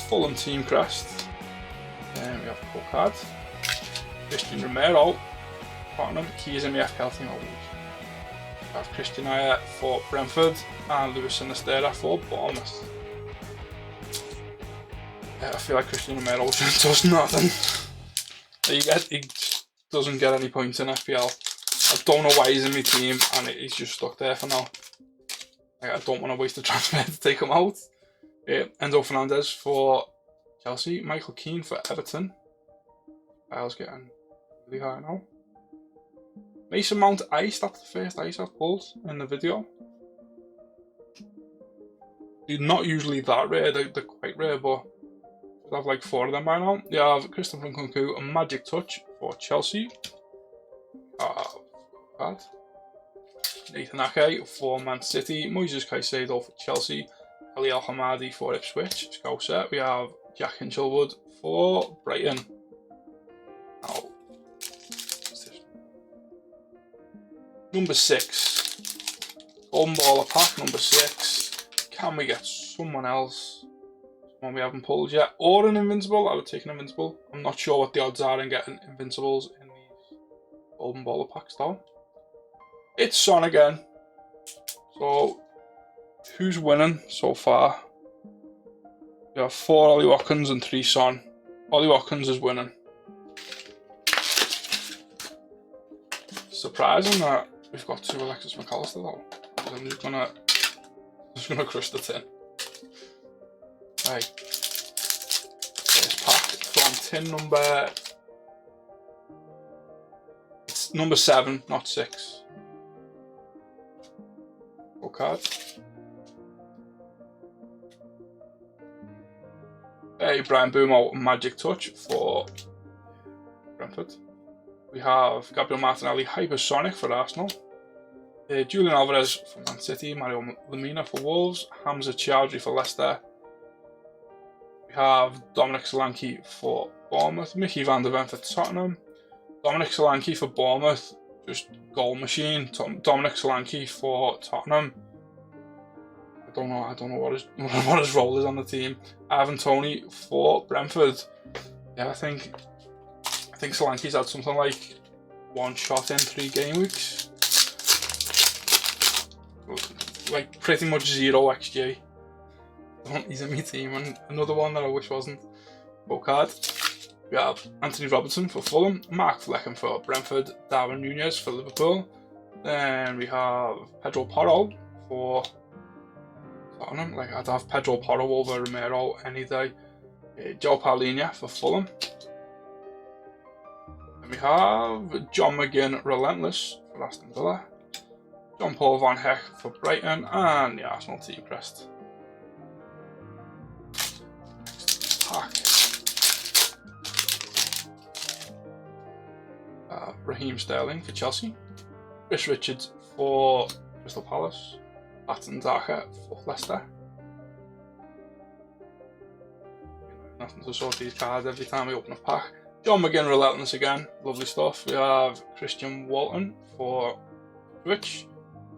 Fulham Team Crest. Then we have the full card. Christian Romero, Tottenham, keys in the FPL team. We have Christian Ayer for Brentford and Lewis Sinistera for Bournemouth. I feel like Christian Romero just does nothing. He just doesn't get any points in FPL. I don't know why he's in my team and he's just stuck there for now. I don't want to waste the transfer to take him out. Enzo Fernandez for Chelsea, Michael Keane for Everton. Kyle's getting really high now. Mason Mount Ice, that's the first ice I've pulled in the video. They're not usually that rare, they're quite rare, but I have like 4 of them by now. You have Christopher Nkunku, a Magic Touch for Chelsea. Nathan Ake for Man City, Moises Caicedo for Chelsea, Ali Al Hamadi for Ipswich, Scouser. We have Jack Hinchelwood for Brighton. Now, number 6, golden baller pack number 6. Can we get someone else? Someone we haven't pulled yet, or an invincible? I would take an invincible. I'm not sure what the odds are in getting invincibles in these golden baller packs though. It's Son again. So, who's winning so far? We have 4 Ollie Watkins and 3 Son. Ollie Watkins is winning. Surprising that we've got 2 Alexis McAllister though. I'm just gonna crush the tin. Right. First pack from tin number. It's number 7, not 6. Card. Brian Bumo, Magic Touch for Brentford. We have Gabriel Martinelli, Hypersonic for Arsenal. Julian Alvarez for Man City, Mario Lemina for Wolves, Hamza Chowdhury for Leicester. We have Dominic Solanke for Bournemouth, Mickey van der Ven for Tottenham. Dominic Solanke for Bournemouth, just goal machine. Dominic Solanke for Tottenham. I don't know what his role is on the team. Ivan Toney for Brentford. Yeah, I think Solanke's had something like 1 shot in 3 game weeks. Like pretty much 0 XG. He's in my team, and another one that I wish wasn't. Full card. We have Anthony Robertson for Fulham, Mark Flecken for Brentford, Darwin Nunez for Liverpool. Then we have Pedro Porro for Tottenham. Like, I'd have Pedro Porro over Romero any day. Joe Paulinho for Fulham. Then we have John McGinn Relentless for Aston Villa, John Paul Van Heck for Brighton, and the Arsenal Team Crest. Next pack. Raheem Sterling for Chelsea, Chris Richards for Crystal Palace, Patton Daka for Leicester. Nothing to sort these cards every time we open a pack. John McGinn Relentless again, lovely stuff. We have Christian Walton for Ipswich,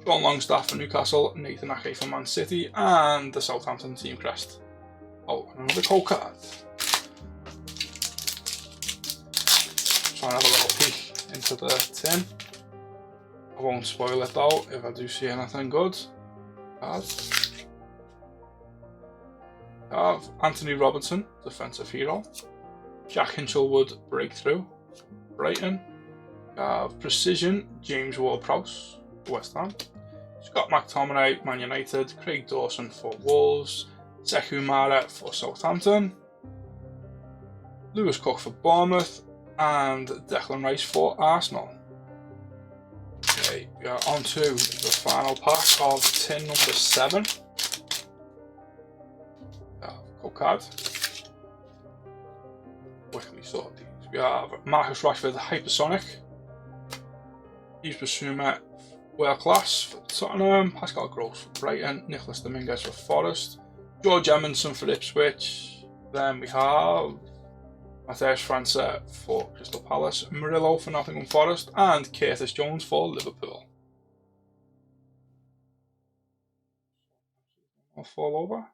Sean Longstaff for Newcastle, Nathan Ake for Man City, and the Southampton Team Crest. Oh, and another cold card. Try and have a little peek into the tin. I won't spoil it though if I do see anything good. Cards. I have Anthony Robertson, defensive hero. Jack Hinchelwood, Breakthrough, Brighton. We have Precision, James Ward-Prowse, West Ham. Scott McTominay, Man United. Craig Dawson for Wolves. Sekou Mara for Southampton. Lewis Cook for Bournemouth. And Declan Rice for Arsenal. Okay, we are on to the final pack of tin number 7. Code card. Quickly sort these. We have Marcus Rashford, Hypersonic. Yves Bissouma, World Class for Tottenham. Pascal Gross for Brighton. Nicholas Dominguez for Forest. George Emerson for Ipswich. Then we have Matheus França for Crystal Palace. Murillo for Nottingham Forest. And Curtis Jones for Liverpool. I'll fall over.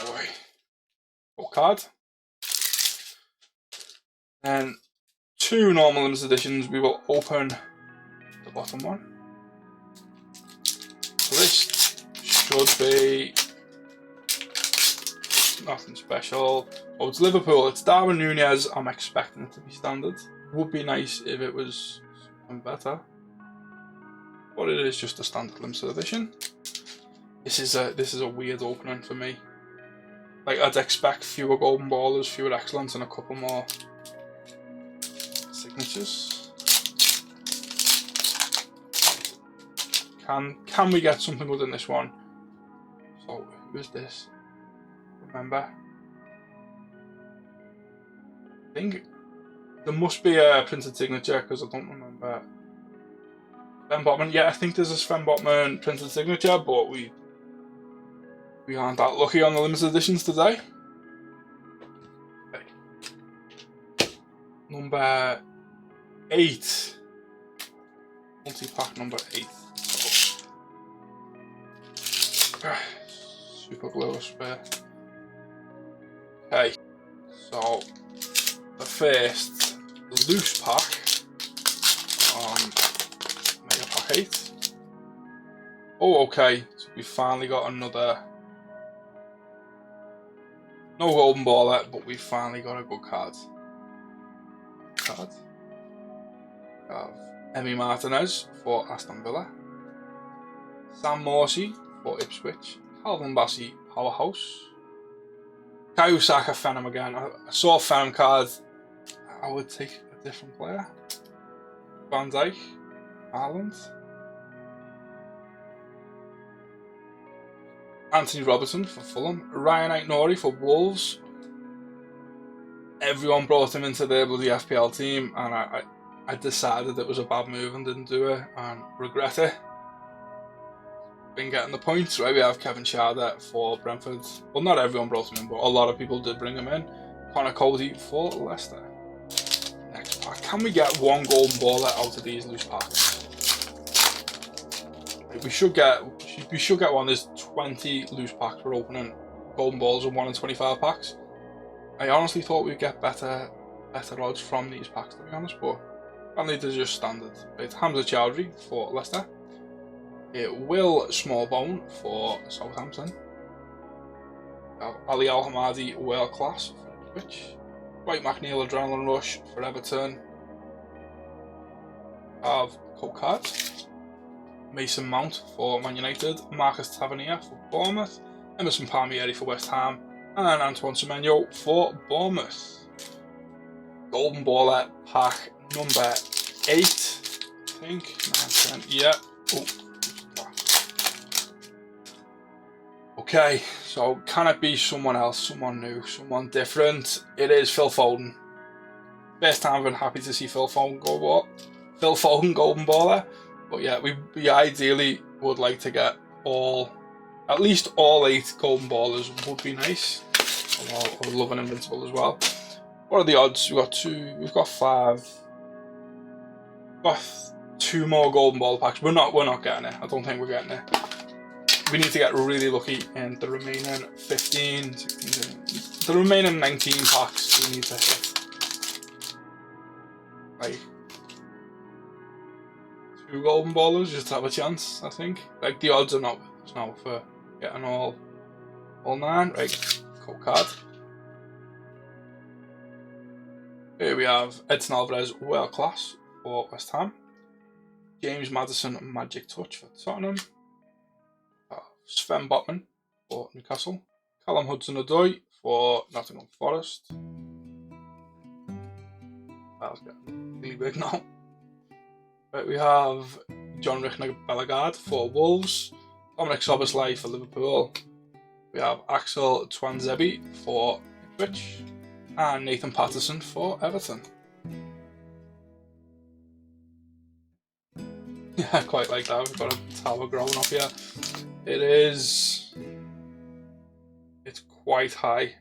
Away. Full card. And 2 normal limited editions. We will open the bottom one. So this should be nothing special. Oh, it's Liverpool. It's Darwin Núñez. I'm expecting it to be standard. Would be nice if it was something better, but it is just a standard limited edition. This is a weird opening for me. Like, I'd expect fewer golden ballers, fewer excellence, and a couple more signatures. Can we get something good in this one? So who is this? Remember? I think there must be a printed signature because I don't remember. Sven Botman, yeah, I think there's a Sven Botman printed signature, but we aren't that lucky on the limited editions today. Okay. Number 8. Multi-pack number 8. Super glue spare. Okay, so the first loose pack on MEGAPACK 8. Oh, okay, so we finally got another. No golden baller, but we finally got a good card. We have Emi Martinez for Aston Villa. Sam Morsey for Ipswich. Calvin Bassey, Powerhouse. Kayu Saka, Fenham again. I saw a Fenham card. I would take a different player. Van Dijk, Ireland. Anthony Robertson for Fulham. Ryan Aït-Nouri for Wolves. Everyone brought him into their bloody FPL team, and I decided it was a bad move and didn't do it, and regret it. Been getting the points. Right, we have Kevin Schade for Brentford. Well, not everyone brought him in, but a lot of people did bring him in. Connor Cody for Leicester. Next pack. Can we get one golden baller out of these loose packs? Like, we should get one. There's 20 loose packs we're opening. Golden balls are 1 in 25 packs. I honestly thought we'd get better odds from these packs, to be honest, but apparently they're just standard. Right, Hamza Chowdhury for Leicester. Will Smallbone for Southampton. Ali Al-Hamadi, World Class for Ipswich. Dwight McNeil, Adrenalyn Rush for Everton. Have code cards. Mason Mount for Man United. Marcus Tavernier for Bournemouth. Emerson Palmieri for West Ham. And Antoine Semenyo for Bournemouth. Golden baller pack number 8. I think. 9, 10. Yeah. Oh. Okay, so can it be someone else, someone new, someone different? It is Phil Foden. First time I've been happy to see Phil Foden golden baller. But yeah, we ideally would like to get at least all 8 golden ballers would be nice. Although I would love an invincible as well. What are the odds? We've got 5. We've got 2 more golden ball packs. We're not getting it. I don't think we're getting it. We need to get really lucky in the remaining 15, 16, the remaining 19 packs we need to hit. Like 2 golden ballers just to have a chance, I think. Like, the odds are not now for Getting all 9. Right, cold card. Here we have Edson Alvarez, world class for West Ham. James Maddison, magic touch for Tottenham. Sven Botman for Newcastle. Callum Hudson-Odoi for Nottingham Forest. That's getting really big now. Right, we have John Rickner-Bellegarde for Wolves. Dominic Szoboszlai for Liverpool. We have Axel Tuanzebe for Ipswich. And Nathan Patterson for Everton. Yeah, I quite like that. We've got a tower growing up here. It's quite high.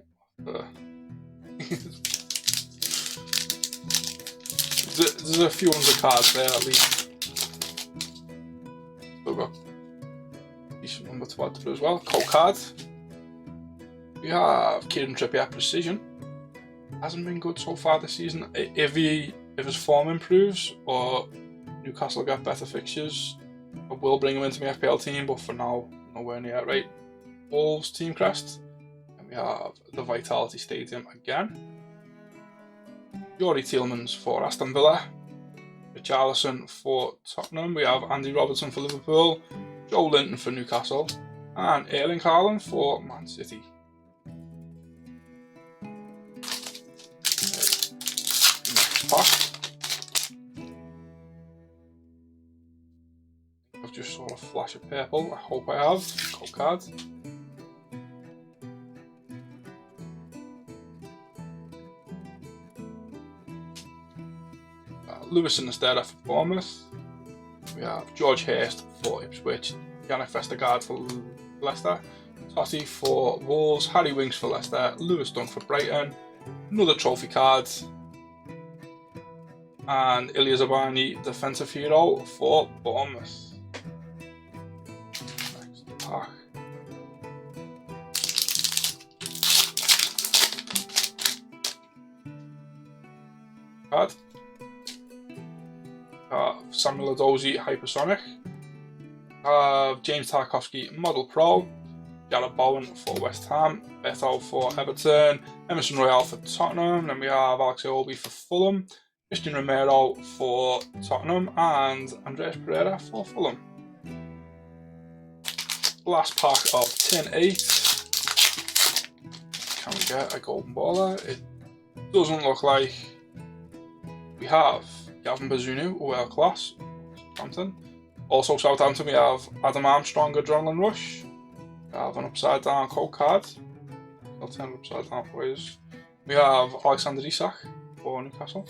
There's a few hundred cards there at least. Still got a decent number to add through as well. Cold card. We have Kieran Trippier, precision. Hasn't been good so far this season. If his form improves or Newcastle get better fixtures, I will bring him into my FPL team, but for now, nowhere near. Right, Wolves team crest, and we have the Vitality Stadium again. Youri Tielemans for Aston Villa, Richarlison for Tottenham. We have Andy Robertson for Liverpool, Joe Linton for Newcastle, and Erling Haaland for Man City. Pack. I've just saw a flash of purple. I hope I have. Cold card. Lewis Inistera for Bournemouth. We have George Hurst for Ipswich. Yannick Vestergaard for Leicester. Totti for Wolves. Harry Winks for Leicester. Lewis Dunk for Brighton. Another trophy card. And Ilya Zabani, defensive hero for Bournemouth. Next pack. Card. Samuel Edozie, hypersonic. James Tarkowski, model pro. Jared Bowen for West Ham. Beto for Everton. Emerson Royale for Tottenham. Then we have Alex Iwobi for Fulham. Christian Romero for Tottenham and Andreas Pereira for Fulham. Last pack of tin 8. Can we get a golden baller? It doesn't look like. We have Gavin Bazunu, world class, Southampton. Also Southampton, we have Adam Armstrong, Adrenalyn Rush. We have an upside down cold card. I'll turn it upside down for you. We have Alexander Isak for Newcastle.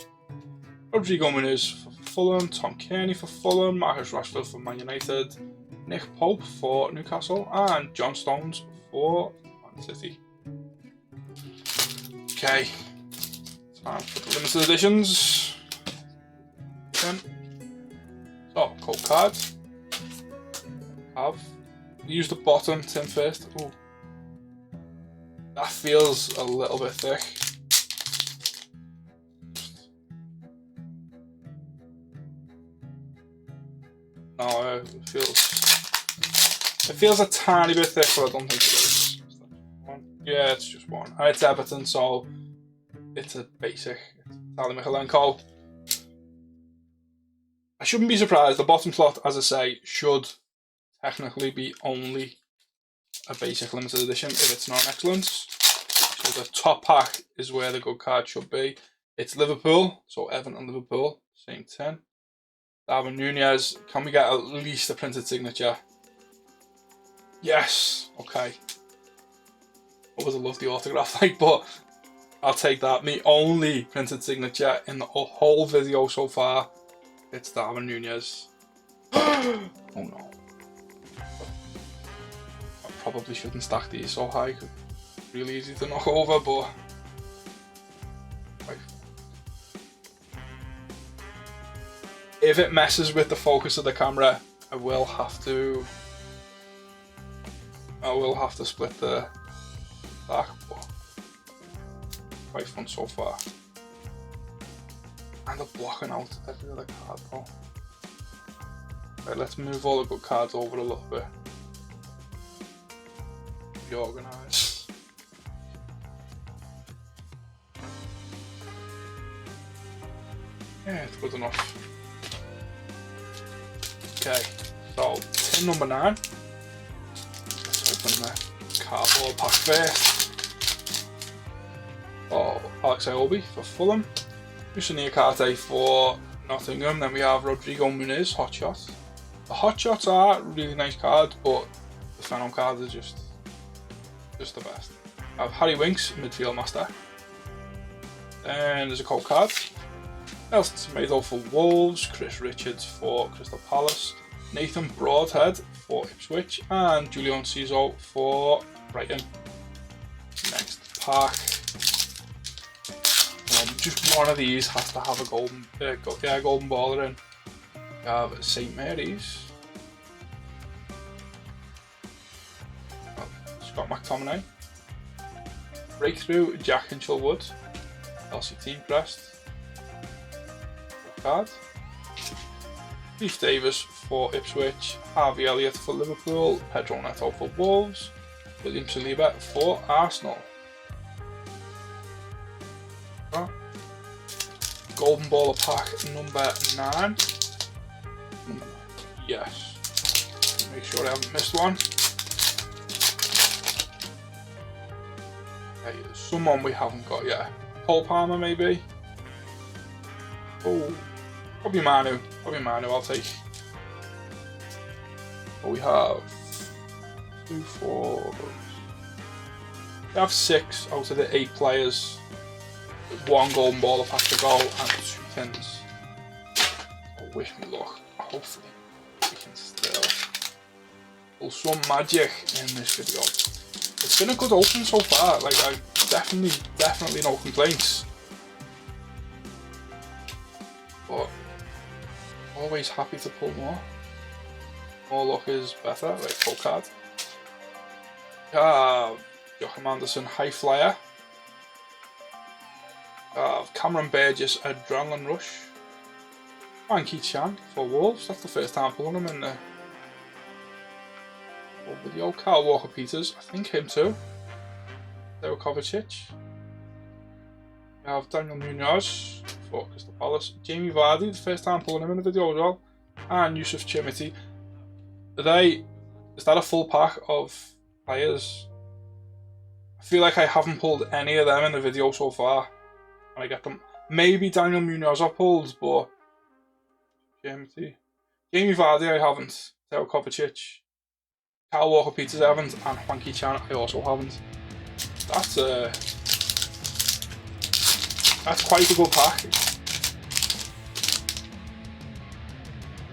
Rodrigo Muniz for Fulham, Tom Kearney for Fulham, Marcus Rashford for Man United, Nick Pope for Newcastle, and John Stones for Man City. Okay, time for the limited editions. Then. So, cold cards. Use the bottom tin first. Ooh. That feels a little bit thick. No, it feels a tiny bit thick, but I don't think it is. Yeah, it's just one. And it's Everton, so it's a basic. It's Vitaly Michalenko. I shouldn't be surprised. The bottom slot, as I say, should technically be only a basic limited edition if it's not an excellence. So the top pack is where the good card should be. It's Liverpool, so Everton and Liverpool, same 10. Darwin Nunez, can we get at least a printed signature? Yes, okay. I would have loved the autograph, but I'll take that. My only printed signature in the whole video so far, it's Darwin Nunez. Oh no. I probably shouldn't stack these so high. It's really easy to knock over, but if it messes with the focus of the camera, I will have to split the back, but quite fun so far. And I'm blocking out every other card though. Right, let's move all the good cards over a little bit. Be organised. Yeah, it's good enough. Okay, so tin number 9. Let's open the cardboard pack first. Oh, Alex Iwobi for Fulham. Lucien Niakate for Nottingham. Then we have Rodrigo Muniz, Hot Shot. The Hot Shots are really nice cards, but the Phenom cards are just the best. I have Harry Winks, Midfield Master. And there's a cold card. Nelson Semedo for Wolves, Chris Richards for Crystal Palace, Nathan Broadhead for Ipswich, and Julian Ciso for Brighton. Next pack. Just one of these has to have a golden baller in. We have St Mary's, Scott McTominay, Breakthrough, Jack Hinchelwood, LCT Crest, card, Reece Davis for Ipswich, Harvey Elliott for Liverpool, Pedro Neto for Wolves, William Saliba for Arsenal. Golden Baller pack number 9. Yes. Make sure I haven't missed one. Okay, someone we haven't got yet. Cole Palmer maybe. Oh, probably Manu. I'll take. But we have 2, 4. We have 6 out of the 8 players. One golden baller pack to go and 2 tins. Oh, wish me luck. Hopefully we can still pull some magic in this video. It's been a good open so far. Like, I definitely no complaints. But always happy to pull more. More luck is better. Right, full card. Joachim Anderson, High Flyer. Cameron Burgess, Adrenaline Rush. Frankie Chan for Wolves. That's the first time pulling him in the video. Kyle Walker Peters, I think him too. Theo Kovacic. We have Daniel Munoz for Crystal Palace. Jamie Vardy, the first time pulling him in the video as well. And Yusuf Chimiti. Is that a full pack of players? I feel like I haven't pulled any of them in the video so far. I get them. Maybe Daniel Munoz I pulled, but Jamie Vardy I haven't. Theo Kovacic, Kyle Walker Peters I haven't, and Frankie Chan I also haven't. That's quite a good pack.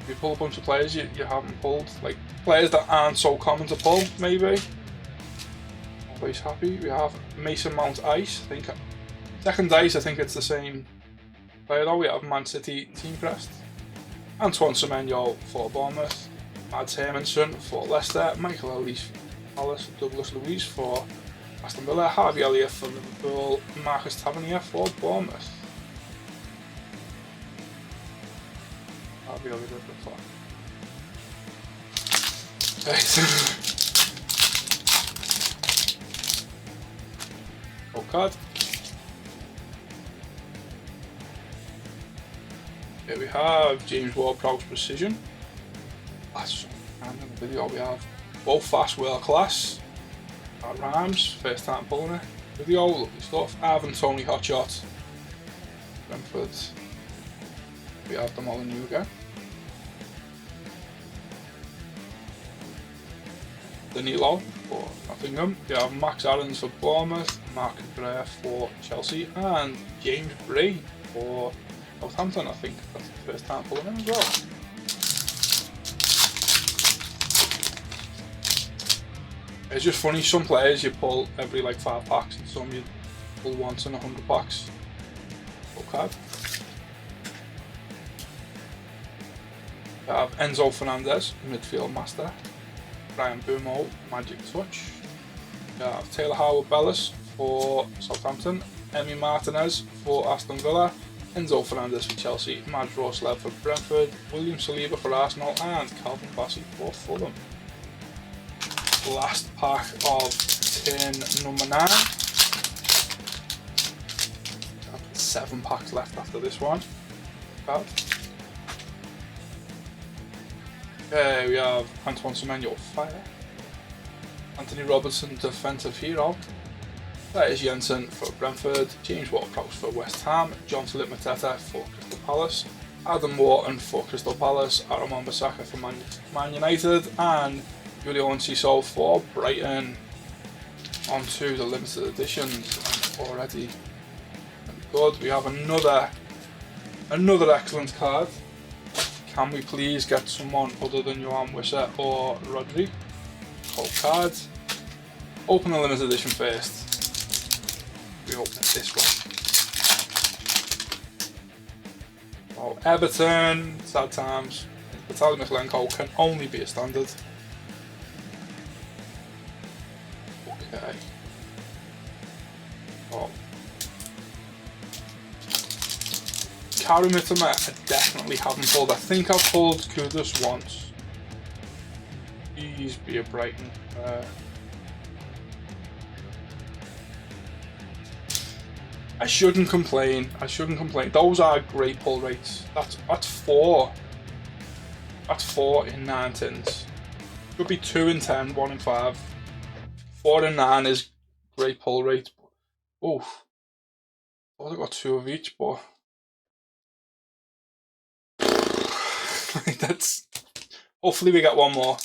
If you pull a bunch of players you haven't pulled, like players that aren't so common to pull, maybe. Always happy. We have Mason Mount Ice, I think. Second dice, I think it's the same player though. We have Man City Team Crest, Antoine Semenyo for Bournemouth, Mads Hermansen for Leicester, Michael Ellis for Palace, Douglas Luiz for Aston Villa, Harvey Elliott for Liverpool, Marcus Tavernier for Bournemouth. Harvey Elliott for Gold card. Here we have James Ward-Prowse Precision. And in the video we have both fast world class. Rams, first time pulling it. Video, lovely stuff. Arvin Tony Hotshot. Brentford. We have them all in new again. Danilo for Nottingham. We have Max Aarons for Bournemouth, Mark Gray for Chelsea, and James Bray for Southampton. I think that's the first time pulling him as well. It's just funny, some players you pull every like 5 packs and some you pull once in 100 packs. Okay. We have Enzo Fernandez, Midfield Master. Brian Bumo, Magic Touch. We have Taylor Howard-Bellis for Southampton. Emi Martinez for Aston Villa. Enzo Fernandez for Chelsea, Madge Rosslev for Brentford, William Saliba for Arsenal, and Calvin Bassey for Fulham. Last pack of tin number 9. 7 packs left after this one. Okay, we have Antoine Semenyo, fire. Anthony Robertson, defensive hero. That is Jensen for Brentford, James Ward-Prowse for West Ham, John Philip Mateta for Crystal Palace, Adam Wharton for Crystal Palace, Aaron Wan-Bissaka for Man United, and Julio Enciso for Brighton. On to the limited editions, and already good. We have another excellent card. Can we please get someone other than Johan Wissa or Rodri? Cold cards. Open the limited edition first. We open this one. Oh, Everton, sad times. Vitaly Mikhailenko can only be a standard. Okay. Oh. Karim Mitoma, I definitely haven't pulled. I think I've pulled Kudus once. Please be a Brighton. I shouldn't complain. Those are great pull rates. That's 4. That's 4 in 9 tins. Could be 2 in 10, 1 in 5. 4 in 9 is great pull rate. Oof. I got 2 of each, but that's. Hopefully we get one more.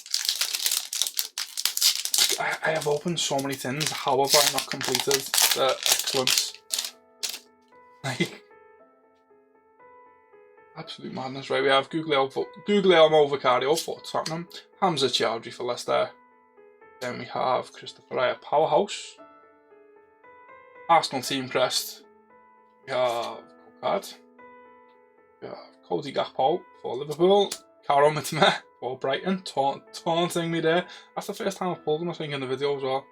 I have opened so many tins. How have I not completed the excellence? Like, absolute madness. Right, we have Guglielmo Vicario for Tottenham, Hamza Chowdhury for Leicester. Then we have Christopher Raya Powerhouse, Arsenal team crest. We have card. We have Cody Gakpo for Liverpool, Karim Mitoma for Brighton, taunting me there. That's the first time I've pulled him, I think, in the video as well.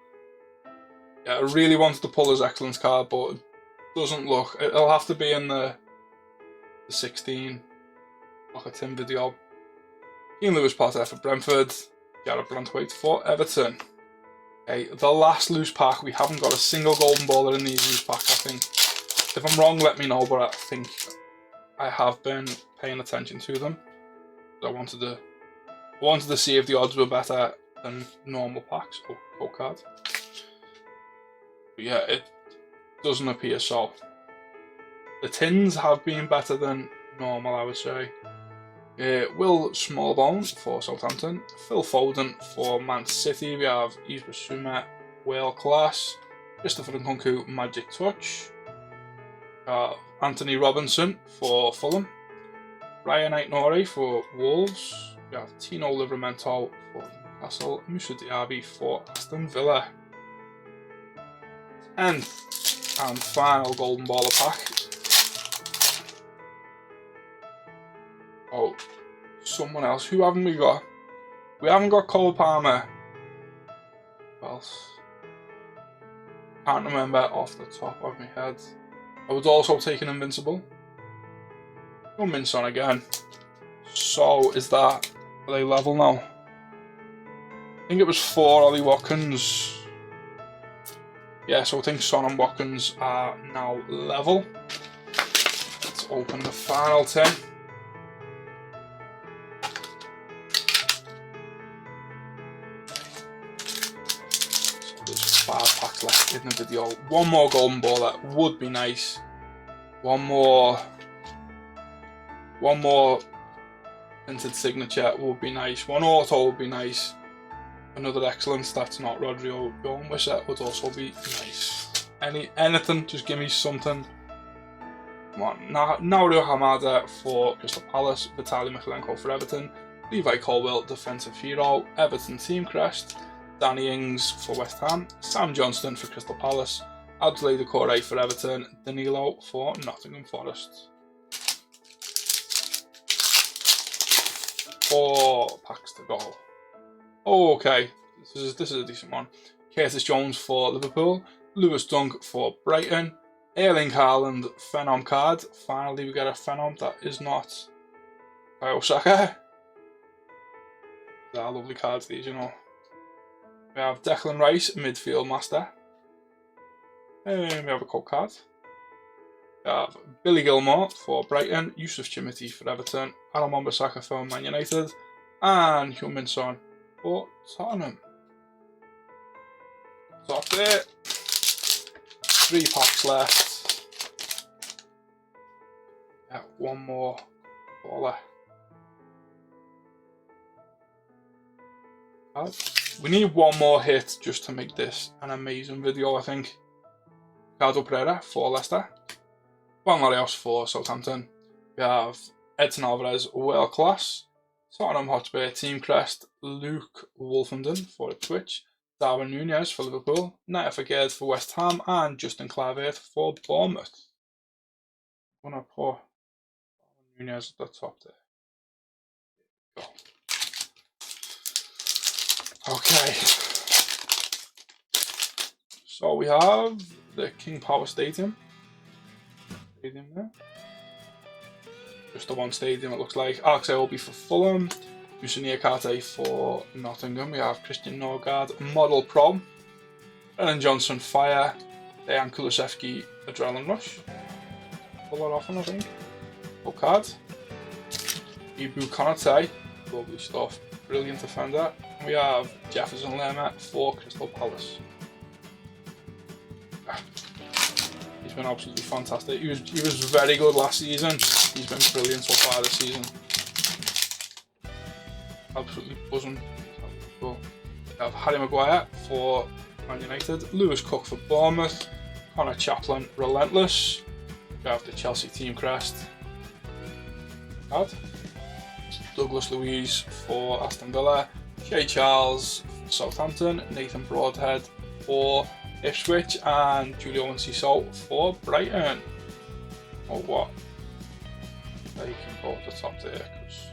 Yeah, I really wanted to pull his excellence card, but it doesn't look. It'll have to be in the 16 Pocket Tim video. Ian Lewis Potter for Brentford, Gareth Brantwaite for Everton. Okay, the last loose pack. We haven't got a single golden baller in these loose packs, I think. If I'm wrong, let me know, but I think I have been paying attention to them. I wanted to see if the odds were better than normal packs. Oh, cold card. But yeah, it doesn't appear so. The tins have been better than normal, I would say. Will Smallbone for Southampton, Phil Foden for Man City. We have Yves Bissouma, World Class, Christopher Nkunku, Magic Touch. Anthony Robinson for Fulham, Ryan Aït-Nouri for Wolves. We have Tino Livramento for Newcastle, Moussa Diaby for Aston Villa. 10th and final golden baller pack. Oh, someone else. Who haven't we got? We haven't got Cole Palmer. Who else? Can't remember off the top of my head. I was also taking Invincible. No Minson again. So is that, are they level now? I think it was 4 Ollie Watkins. Yeah, so I think Son and Watkins are now level. Let's open the final tin. So there's 5 packs left in the video. One more golden baller would be nice. One more printed signature would be nice. One auto would be nice. Another excellence that's not Rodri or Johan Wissa would also be nice. Anything, just give me something. Come on. Nauru Hamada for Crystal Palace, Vitaly Mikhailenko for Everton, Levi Colwill, defensive hero, Everton team crest, Danny Ings for West Ham, Sam Johnston for Crystal Palace, Abdoulaye Doucouré for Everton, Danilo for Nottingham Forest. 4 packs to go. Oh, okay, this is a decent one. Curtis Jones for Liverpool, Lewis Dunk for Brighton, Erling Haaland Phenom card. Finally we get a Phenom that is not Osaka. They're lovely cards these, you know. We have Declan Rice, midfield master. And we have a cold card. We have Billy Gilmore for Brighton, Yusuf Chimiti for Everton, Alan Wan-Bissaka for Man United, and Heung-min Son for Tottenham. So that's it. 3 packs left. Yeah, one more baller. We need one more hit just to make this an amazing video, I think. Ricardo Pereira for Leicester. Juan Larios for Southampton. We have Edson Alvarez, world class. Tottenham Hotspur team crest, Luke Wolfenden for Ipswich. Darwin Núñez for Liverpool. Naya Figueres for West Ham. And Justin Kluivert for Bournemouth. I'm going to put Darwin Núñez at the top there. Go. Okay. So we have the King Power Stadium. There. Just the one stadium it looks like. Alex Iwobi for Fulham. Moussa Niakate for Nottingham. We have Christian Norgard, Model Pro. Brennan Johnson, Fire. Dejan Kulusevski, Adrenalyn Rush. Pull that off, I think. Full card. Ibu Konate, lovely stuff. Brilliant defender. We have Jefferson Lerma for Crystal Palace. He's been absolutely fantastic. He was very good last season. He's been brilliant so far this season. Absolutely buzzing. We have Harry Maguire for Man United, Lewis Cook for Bournemouth, Connor Chaplin, Relentless. We have the Chelsea team crest. Douglas Luiz for Aston Villa, Shea Charles for Southampton, Nathan Broadhead for Ipswich, and Julio Enciso for Brighton. Oh, what? They can go at the top there because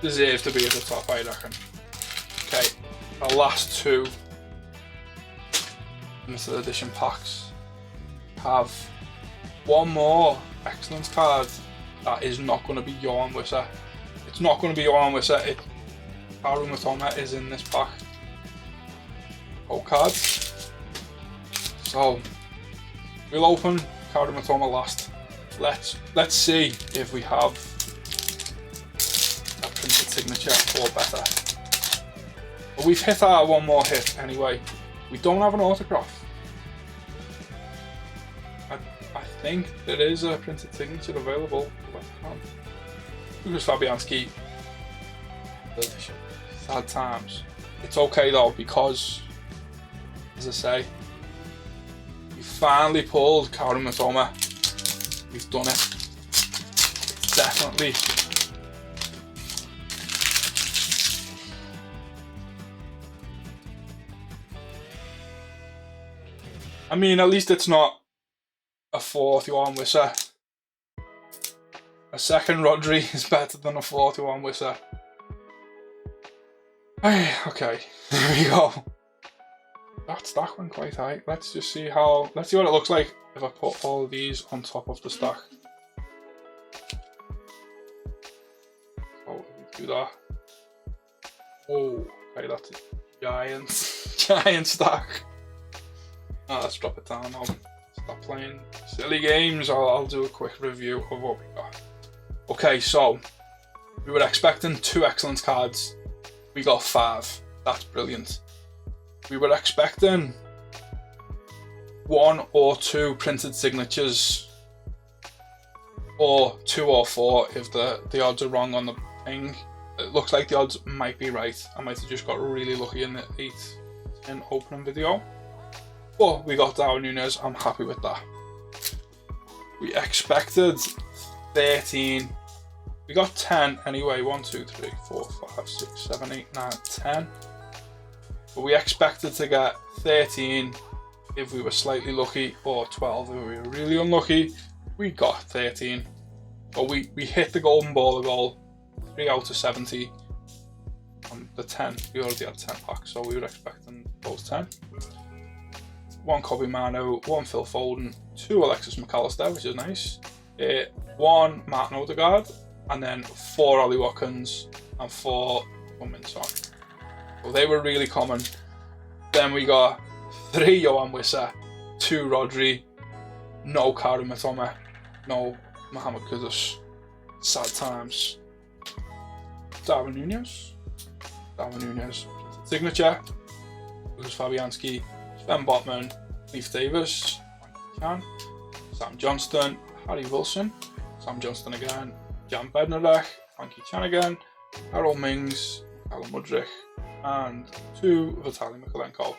deserve to be at the top, I reckon. Okay, the last 2 limited edition packs have one more excellent card that is not going to be Johan Wissa. It's not going to be Johan Wissa. Kaoru Mitoma is in this pack. Gold cards. So we'll open Kaoru Mitoma last. Let's see if we have a printed signature or better. But we've hit our one more hit anyway. We don't have an autograph. I think there is a printed signature available for West Ham. Lucas Fabianski. Sad times. It's okay though, because as I say, we finally pulled Kaoru Mitoma. We've done it. Definitely. I mean, at least it's not a 4th Johan Wissa. A 2nd Rodri is better than a 4th Johan Wissa. Okay, here we go. That stack went quite high. Let's see what it looks like if I put all of these on top of the stack. So do that. Oh, okay, that's a giant stack. Let's drop it down now. Stop playing silly games. I'll do a quick review of what we got. Okay, so we were expecting 2 excellent cards. We got 5. That's brilliant. We were expecting 1 or 2 printed signatures, or 2 or 4 if the odds are wrong on the thing. It looks like the odds might be right. I might have just got really lucky in the 8-10 opening video. But we got Darwin Núñez. I'm happy with that. We expected 13. We got 10 anyway. 1, 2, 3, 4, 5, 6, 7, 8, 9, 10. But we expected to get 13 if we were slightly lucky, or 12 if we were really unlucky. We got 13. But we hit the golden ball of goal. 3 out of 70. And the 10, we already had 10 packs, so we were expecting those 10. 1 Kobe Manu, 1 Phil Foden, 2 Alexis McAllister, which is nice. 1 Martin Odegaard, and then 4 Ollie Watkins and 4 Heung-min Son. So they were really common. Then we got 3 Johan Wissa, 2 Rodri, no Karim Matoma, no Mohamed Kudus. Sad times. Darwin Nunez, signature. Lucas Fabianski, Sven Botman, Leif Davis, Sam Johnston, Harry Wilson, Sam Johnston again, Jan Bednarek, Frankie Chan again, Harold Mings, Alan Mudrich, and 2 Vitaly Mikolenko.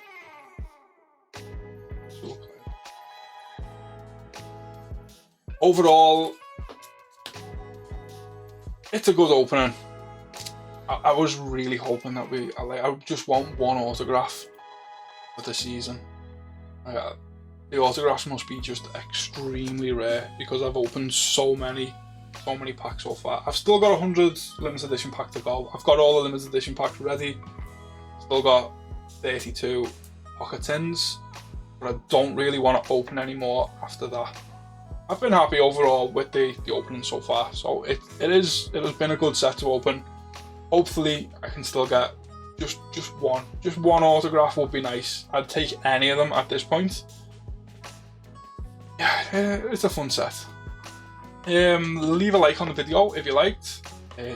Overall, it's a good opening. I was really hoping that I just want 1 autograph for the season. The autographs must be just extremely rare because I've opened so many packs so far. I've still got 100 limited edition pack to go. I've got all the limited edition packs ready. Still got 32 pocket tins, but I don't really want to open any more after that. I've been happy overall with the opening so far, so it has been a good set to open. Hopefully I can still get just one autograph would be nice. I'd take any of them at this point. Yeah, it's a fun set. Leave a like on the video if you liked.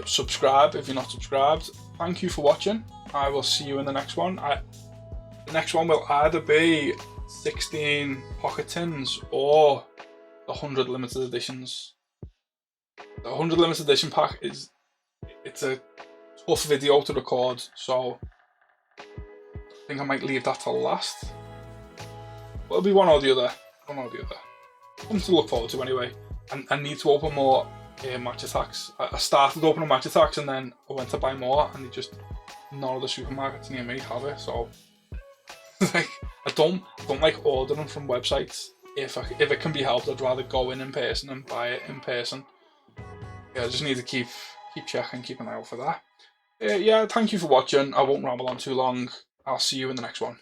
Subscribe if you're not subscribed. Thank you for watching. I will see you in the next one. The next one will either be 16 pocket tins or the 100 limited editions. The 100 limited edition pack it's a tough video to record, so I think I might leave that till last. But it'll be one or the other. Something to look forward to anyway. And I need to open more match attacks. I started opening match attacks and then I went to buy more, and none of the supermarkets near me have it. So like I don't like ordering from websites. If it can be helped, I'd rather go in person and buy it in person. Yeah, I just need to keep checking, keep an eye out for that. Yeah, thank you for watching. I won't ramble on too long. I'll see you in the next one.